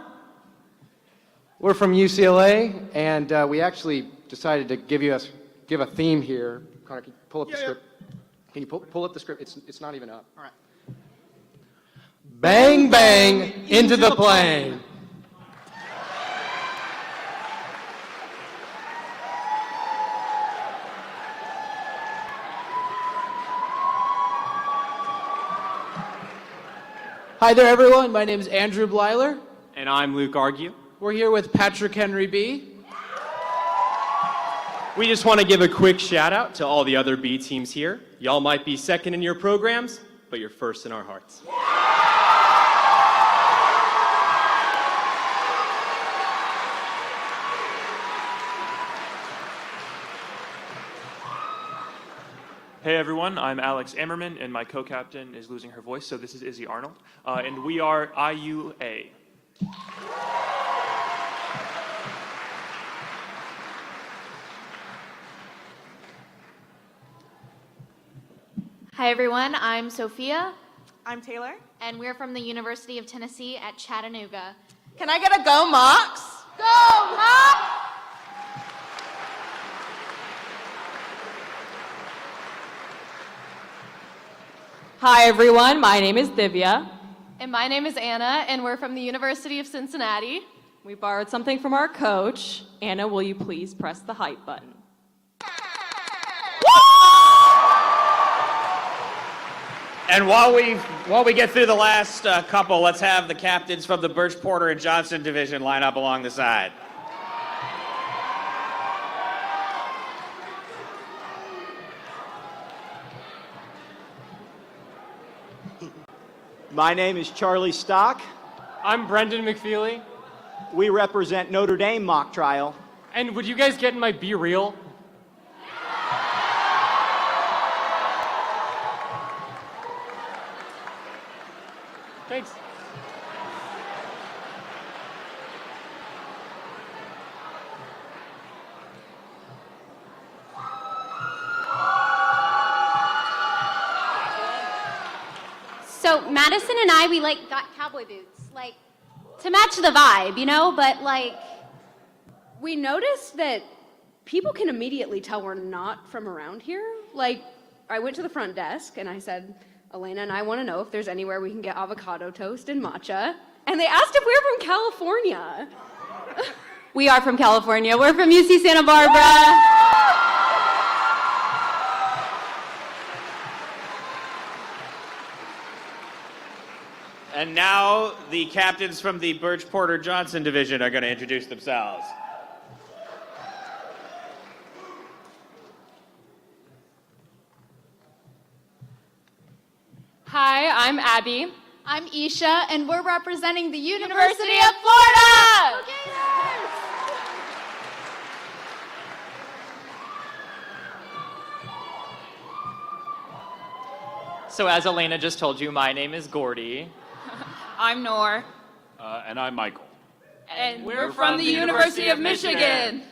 Speaker 28: We're from UCLA and we actually decided to give a theme here. Connor, can you pull up the script? Can you pull up the script? It's not even up. All right. Bang, bang, into the plane.
Speaker 29: Hi there, everyone. My name is Andrew Blyler.
Speaker 30: And I'm Luke Argue.
Speaker 29: We're here with Patrick Henry B.
Speaker 30: We just want to give a quick shout out to all the other B teams here. Y'all might be second in your programs, but you're first in our hearts.
Speaker 31: Hey everyone, I'm Alex Ammerman, and my co-captain is losing her voice, so this is Izzy Arnold, and we are IUA.
Speaker 23: Hi, everyone. I'm Sophia.
Speaker 25: I'm Taylor.
Speaker 23: And we're from the University of Tennessee at Chattanooga.
Speaker 25: Can I get a go, Mox?
Speaker 23: Go, Mox!
Speaker 20: Hi, everyone. My name is Divya.
Speaker 19: And my name is Anna, and we're from the University of Cincinnati.
Speaker 20: We borrowed something from our coach. Anna, will you please press the hype button?
Speaker 8: And while we get through the last couple, let's have the captains from the Birch, Porter, and Johnson division line up along the side.
Speaker 32: My name is Charlie Stock.
Speaker 30: I'm Brendan McFeely.
Speaker 32: We represent Notre Dame mock trial.
Speaker 30: And would you guys get in my Be Real? Thanks.
Speaker 1: So Madison and I, we got cowboy boots, to match the vibe, you know? But
Speaker 23: We noticed that people can immediately tell we're not from around here. I went to the front desk and I said, Elena and I want to know if there's anywhere we can get avocado toast and matcha. And they asked if we were from California.
Speaker 1: we are from California. We're from UC Santa Barbara.
Speaker 8: And now the captains from the Birch Porter Johnson division are going to introduce themselves.
Speaker 15: Hi, I'm Abby.
Speaker 23: I'm Isha, and we're representing the
Speaker 15: University of Florida!
Speaker 2: So as Elena just told you, my name is Gordy.
Speaker 15: I'm Nor.
Speaker 31: And I'm Michael.
Speaker 15: And we're from the University of Michigan.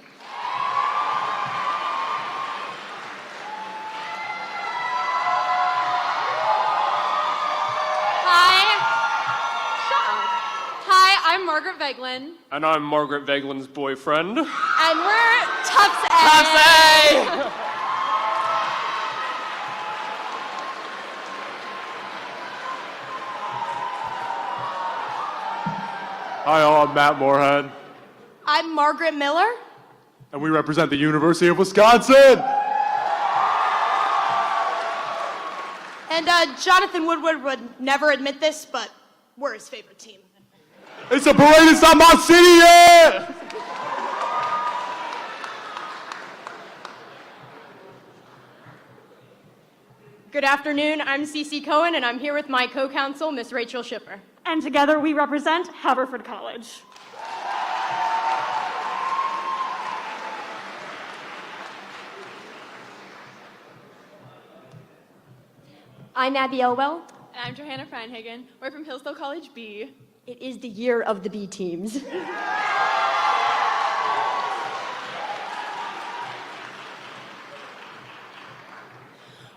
Speaker 25: Hi, I'm Margaret Veglin.
Speaker 31: And I'm Margaret Veglin's boyfriend.
Speaker 25: And we're Tufts A.
Speaker 2: Tufts A!
Speaker 31: Hi, all, I'm Matt Moorhead.
Speaker 23: I'm Margaret Miller.
Speaker 31: And we represent the University of Wisconsin.
Speaker 27: And Jonathan Woodward would never admit this, but we're his favorite team.
Speaker 31: It's a parade, it's not my city yet!
Speaker 26: Good afternoon, I'm Cece Cohen, and I'm here with my co-counsel, Miss Rachel Schiffer.
Speaker 3: And together we represent Haverford College.
Speaker 19: I'm Abby Elwell.
Speaker 25: And I'm Johanna Freinhagen. We're from Hillsdale College B.
Speaker 26: It is the year of the B teams.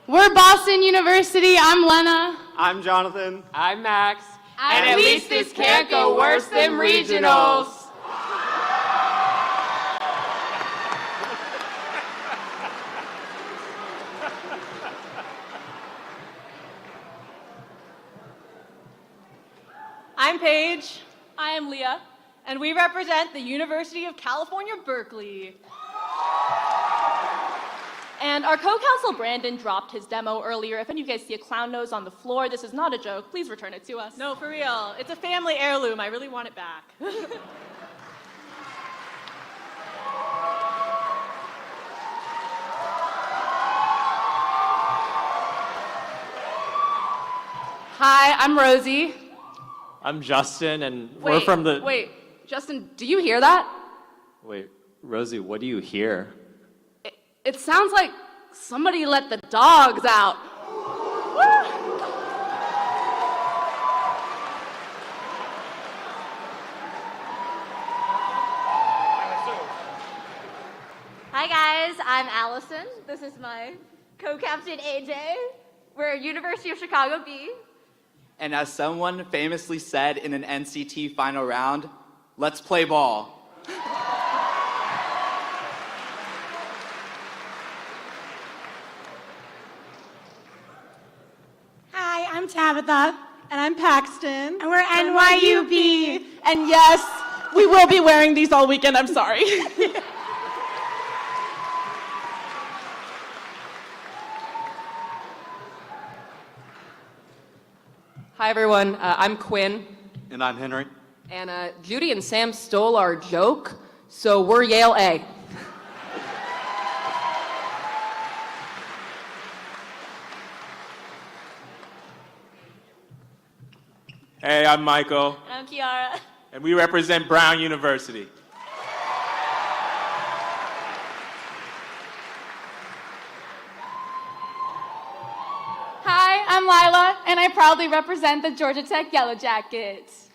Speaker 15: We're Boston University. I'm Lena.
Speaker 18: I'm Jonathan.
Speaker 16: I'm Max.
Speaker 15: And at least this can't go worse than regionals.
Speaker 26: I'm Paige.
Speaker 25: I am Leah.
Speaker 26: And we represent the University of California, Berkeley.
Speaker 15: And our co-counsel Brandon dropped his demo earlier. If any of you guys see a clown nose on the floor, this is not a joke. Please return it to us.
Speaker 26: No, for real. It's a family heirloom. I really want it back.
Speaker 15: Hi, I'm Rosie.
Speaker 2: I'm Justin, and we're from the...
Speaker 15: Wait, Justin, do you hear that?
Speaker 2: Wait, Rosie, what do you hear?
Speaker 15: It sounds like somebody let the dogs out.
Speaker 19: Hi guys, I'm Allison. This is my co-captain AJ. We're University of Chicago B.
Speaker 4: And as someone famously said in an NCT final round, let's play ball.
Speaker 27: Hi, I'm Tabitha. And I'm Paxton. And we're NYUB. And yes, we will be wearing these all weekend. I'm sorry.
Speaker 16: Hi, everyone. I'm Quinn.
Speaker 4: And I'm Henry.
Speaker 16: And Judy and Sam stole our joke, so we're Yale A.
Speaker 31: Hey, I'm Michael.
Speaker 19: And I'm Kiara.
Speaker 31: And we represent Brown University.
Speaker 15: Hi, I'm I'm Lila, and I proudly represent the Georgia Tech Yellow Jackets.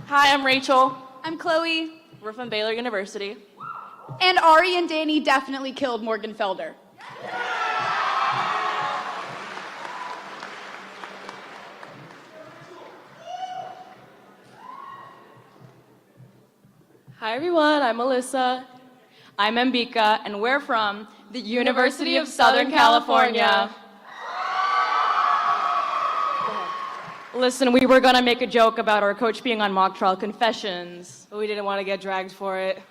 Speaker 15: Hi, I'm Rachel.
Speaker 25: I'm Chloe.
Speaker 15: We're from Baylor University.
Speaker 25: And Ari and Danny definitely killed Morgan Felder.
Speaker 15: Hi, everyone. I'm Melissa.
Speaker 20: I'm Mbika, and we're from the University of Southern California. Listen, we were going to make a joke about our coach being on mock trial confessions,
Speaker 27: But we didn't want to get dragged for it.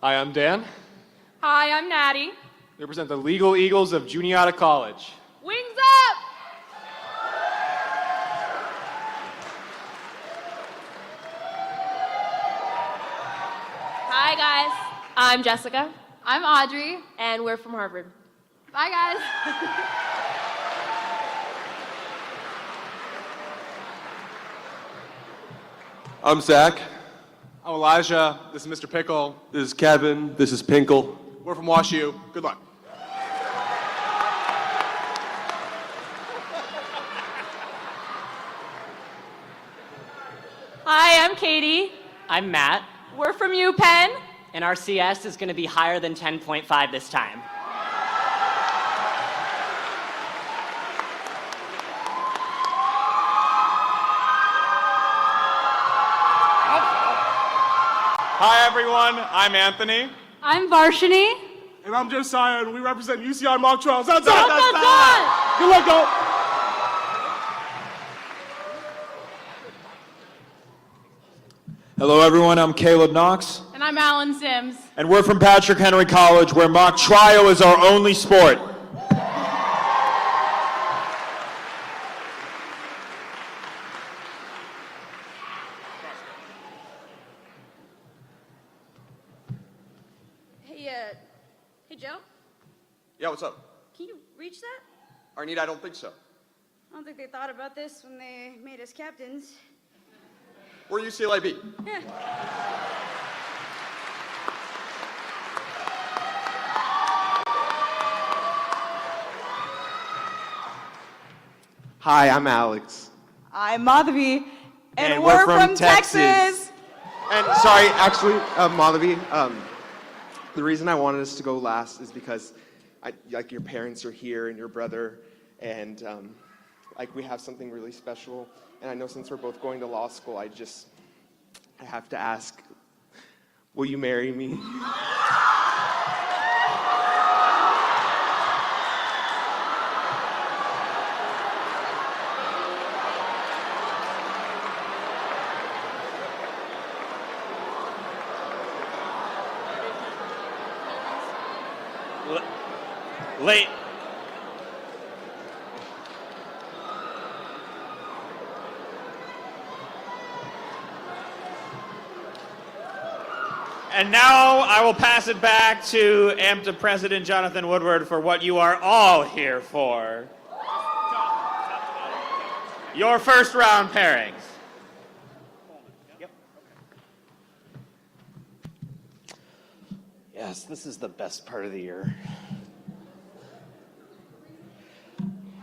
Speaker 30: Hi, I'm Dan.
Speaker 25: Hi, I'm Natty.
Speaker 30: We represent the Legal Eagles of Juniata College.
Speaker 25: Wings up!
Speaker 15: Hi, guys. I'm Jessica.
Speaker 25: I'm Audrey.
Speaker 15: And we're from Harvard.
Speaker 25: Bye, guys.
Speaker 30: I'm Zach. I'm Elijah. This is Mr. Pickle. This is Kevin. This is Pinkle. We're from WashU. Good luck.
Speaker 15: Hi, I'm Katie.
Speaker 5: I'm Matt,
Speaker 15: We're from UPenn.
Speaker 5: and our CS is going to be higher than 10.5 this time.
Speaker 30: Hi, everyone. I'm Anthony.
Speaker 23: I'm Varshini.
Speaker 30: And I'm Josiah, and we represent UCI Mock Trials. Good luck, y'all.
Speaker 6: Hello, everyone. I'm Caleb Knox,
Speaker 25: And I'm Alan Sims.
Speaker 6: and we're from Patrick Henry College, where mock trial is our only sport.
Speaker 23: Hey, Joe,
Speaker 30: Yeah, what's up?
Speaker 23: can you reach that?
Speaker 30: Arnita, I don't think so.
Speaker 23: I don't think they thought about this when they made us captains.
Speaker 30: We're UCLA.
Speaker 23: Yeah.
Speaker 28: Hi, I'm Alex.
Speaker 25: I'm Madhavi.
Speaker 28: And we're from Texas. And sorry, actually, Madhavi, the reason I wanted us to go last is because your parents are here and your brother, and we have something really special. And I know since we're both going to law school, I have to ask, will you marry me?
Speaker 8: Late. And now I will pass it back to Amta President Jonathan Woodward for what you are all here for. Your first round pairings.
Speaker 7: Yes, this is the best part of the year.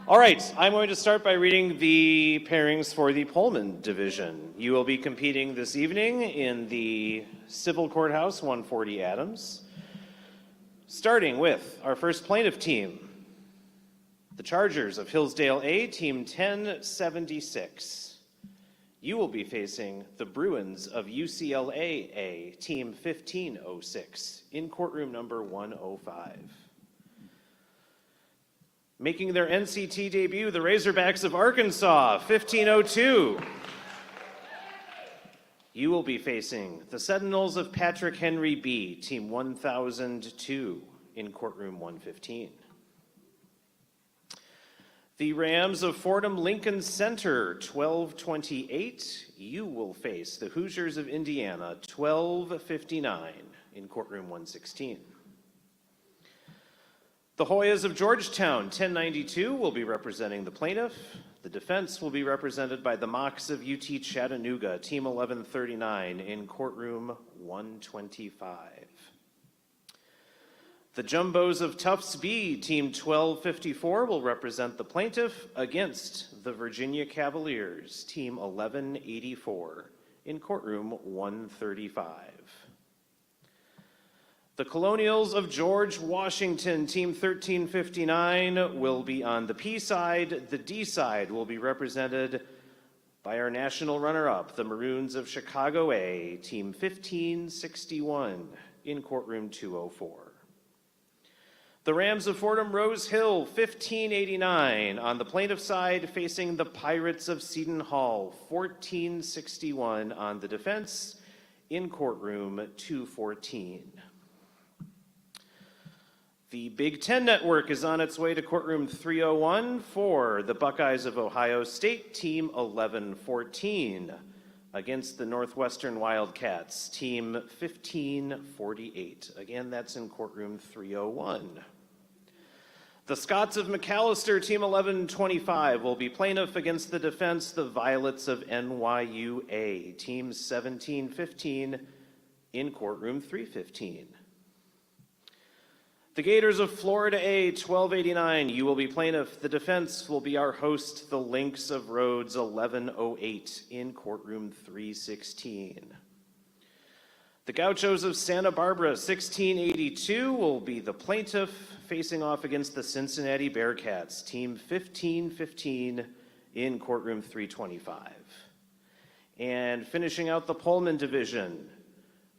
Speaker 7: All right, I'm going to start by reading the pairings for the Pullman division. You will be competing this evening in the Civil Courthouse 140 Adams. Starting with our first plaintiff team, the Chargers of Hillsdale A, Team 1076. You will be facing the Bruins of UCLA A, Team 1506, in courtroom number 105. Making their NCT debut, the Razorbacks of Arkansas, 1502. You will be facing the Sentinels of Patrick Henry B, Team 1002, in courtroom 115. The Rams of Fordham Lincoln Center, 1228. You will face the Hoosiers of Indiana, 1259, in courtroom 116. The Hoyas of Georgetown, 1092, will be representing the plaintiff. The defense will be represented by the Mocs of UT Chattanooga, Team 1139, in courtroom 125. The Jumbos of Tufts B, Team 1254, will represent the plaintiff against the Virginia Cavaliers, Team 1184, in courtroom 135. The Colonials of George Washington, Team 1359, will be on the P side. The D side will be represented by our national runner-up, the Maroons of Chicago A, Team 1561, in courtroom 204. The Rams of Fordham Rose Hill, 1589, on the plaintiff side, facing the Pirates of Seton Hall, 1461, on the defense, in courtroom 214. The Big Ten Network is on its way to courtroom 301 for the Buckeyes of Ohio State, Team 1114, against the Northwestern Wildcats, Team 1548. Again, that's in courtroom 301. The Scots of McAllister, Team 1125, will be plaintiff against the defense, the Violets of NYUA, Team 1715, in courtroom 315. The Gators of Florida A, 1289, you will be plaintiff. The defense will be our host, the Lynx of Rhodes, 1108, in courtroom 316. The Gauchos of Santa Barbara, 1682, will be the plaintiff, facing off against the Cincinnati Bearcats, Team 1515, in courtroom 325. And finishing out the Pullman division,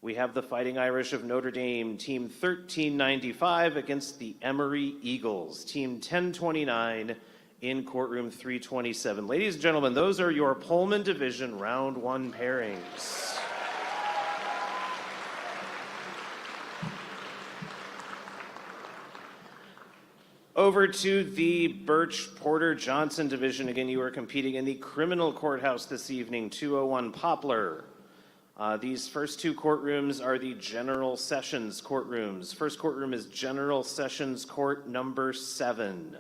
Speaker 7: we have the Fighting Irish of Notre Dame, Team 1395, against the Emory Eagles, Team 1029, in courtroom 327. Ladies and gentlemen, those are your Pullman Division Round 1 pairings. Over to the Birch Porter Johnson Division. Again, you are competing in the criminal courthouse this evening, 201 Poplar. These first two courtrooms are the General Sessions courtrooms. First courtroom is General Sessions Court number 7.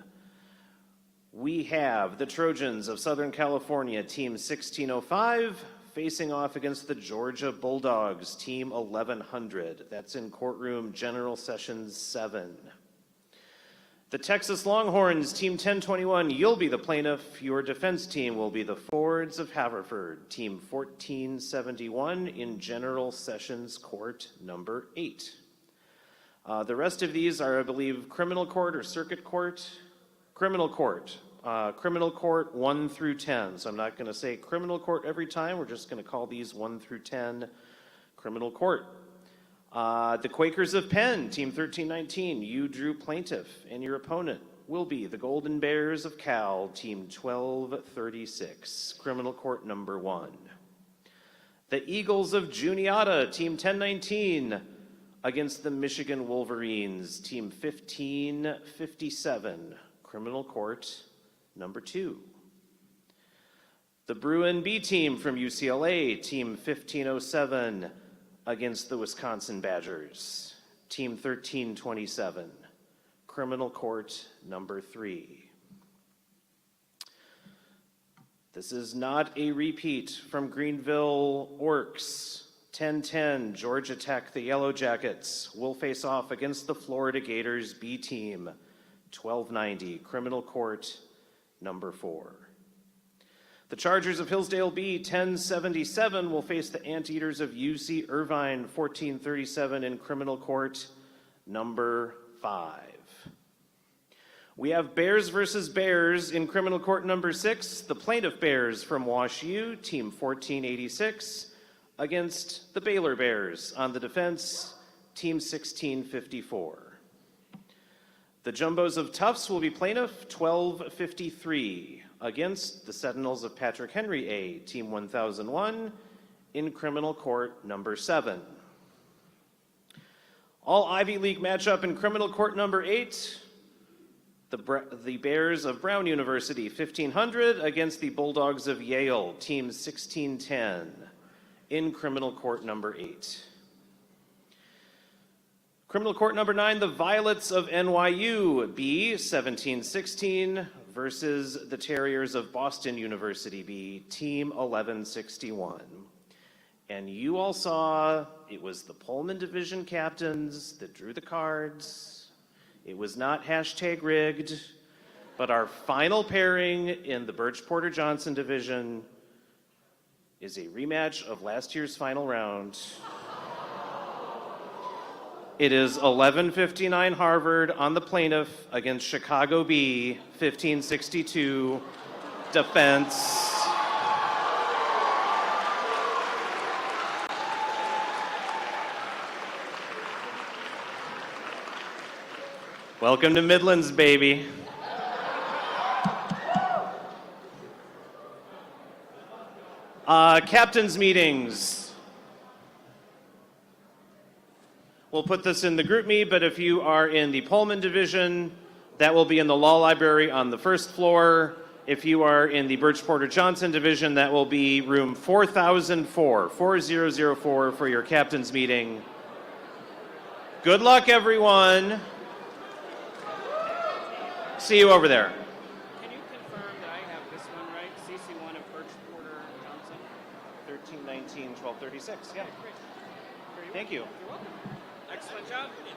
Speaker 7: We have the Trojans of Southern California, Team 1605, facing off against the Georgia Bulldogs, Team 1100. That's in courtroom General Sessions 7. The Texas Longhorns, Team 1021, you'll be the plaintiff. Your defense team will be the Fords of Haverford, Team 1471, in General Sessions Court number 8. The rest of these are, I believe, criminal court or circuit court? Criminal court. Criminal court 1 through 10. So I'm not going to say criminal court every time. We're just going to call these 1 through 10 criminal court. The Quakers of Penn, Team 1319, you drew plaintiff, and your opponent will be the Golden Bears of Cal, Team 1236, criminal court number 1. The Eagles of Juniata, Team 1019, against the Michigan Wolverines, Team 1557, criminal court number 2. The Bruin B team from UCLA, Team 1507, against the Wisconsin Badgers, Team 1327, criminal court number 3. This is not a repeat from Greenville Orcs, 1010, Georgia Tech, the Yellow Jackets will face off against the Florida Gators B team, 1290, criminal court number 4. The Chargers of Hillsdale B, 1077, will face the Anteaters of UC Irvine, 1437, in criminal court number 5. We have Bears versus Bears in criminal court number 6. The plaintiff Bears from Wash U, Team 1486, against the Baylor Bears. On the defense, Team 1654. The Jumbos of Tufts will be plaintiff 1253. Against the Sentinels of Patrick Henry A, Team 1001, in criminal court number 7. All Ivy League matchup in criminal court number 8. The Bears of Brown University, 1500, against the Bulldogs of Yale, Team 1610, in criminal court number 8. Criminal Court number 9, the Violets of NYU, B, 1716 versus the Terriers of Boston University, B, Team 1161. And you all saw it was the Pullman Division captains that drew the cards. It was not hashtag rigged, but our final pairing in the Birch Porter Johnson Division is a rematch of last year's final round. It is 1159 Harvard on the plaintiff against Chicago B, 1562 defense. Welcome to Midlands, baby. Captain's meetings. We'll put this in the group me, but if you are in the Pullman division, that will be in the law library on the first floor. If you are in the Birch Porter Johnson division, that will be room 4004 for your captain's meeting. Good luck, everyone. See you over there.
Speaker 9: Can you confirm that I have this one right? CC1 of Birch Porter Johnson?
Speaker 7: 1319, 1236. Yeah.
Speaker 9: Great.
Speaker 7: Thank you.
Speaker 9: You're welcome. Excellent job. We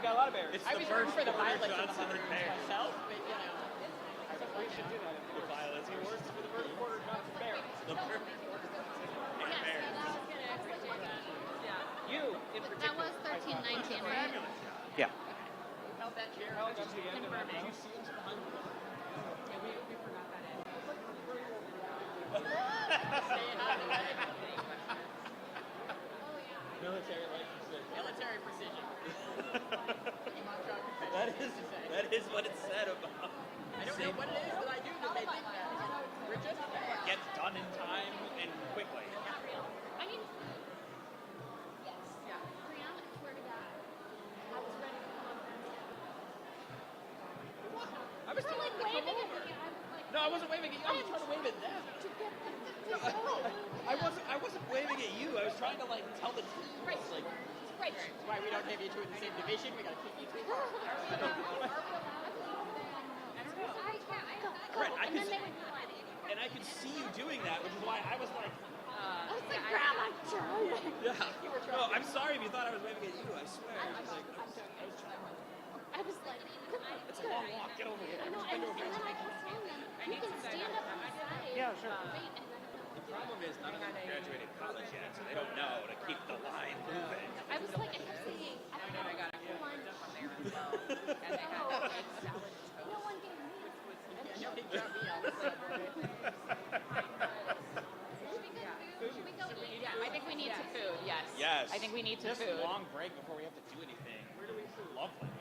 Speaker 9: got a lot of bears.
Speaker 25: I was rooting for the Violets and the Hunters myself, but you know.
Speaker 9: I think we should do that. The Violets. He works for the Birch Porter Johnson Bears. The Birch Porter Johnson Bears. You, in particular.
Speaker 1: That was 1319, right?
Speaker 7: Yeah.
Speaker 25: Held that chair.
Speaker 9: Held up to the end of it. Did you see us behind you?
Speaker 25: Yeah, we forgot that in.
Speaker 9: Military like precision.
Speaker 25: Military precision.
Speaker 8: That is what it said about.
Speaker 25: I don't know what it is that I do that they think that. We're just
Speaker 8: Gets done in time and quickly.
Speaker 1: I mean, yes. Yeah. Brianna, I swear to God, I was ready to come on
Speaker 25: I was
Speaker 1: like waving at me. I was like,
Speaker 9: No, I wasn't waving at you. I was trying to wave at them.
Speaker 1: to get them to go.
Speaker 9: I wasn't waving at you. I was trying to like tell the team.
Speaker 25: Right.
Speaker 9: Like,
Speaker 25: Right. That's why we don't have you two in the same division. We gotta keep you two apart.
Speaker 8: Right, I could see you doing that, which is why I was like,
Speaker 1: I was like, Grandma, I'm trying.
Speaker 8: yeah. No, I'm sorry if you thought I was waving at you. I swear. I was like,
Speaker 1: I was like,
Speaker 8: it's a long walk. Get over here.
Speaker 1: I know, and then I kept telling them, you can stand up on the side.
Speaker 7: Yeah, sure.
Speaker 8: The problem is none of them have graduated college yet, so they don't know to keep the line moving.
Speaker 1: I was like, I kept saying, I don't know,
Speaker 25: got a
Speaker 1: for lunch.
Speaker 25: And they had like salad toast.
Speaker 1: No one gave me a
Speaker 25: Nobody dropped me off. Yeah, I think we need some food, yes.
Speaker 8: Yes.
Speaker 25: I think we need some
Speaker 8: Just
Speaker 25: food.
Speaker 8: long break before we have to do anything. Where do we food? Lovely.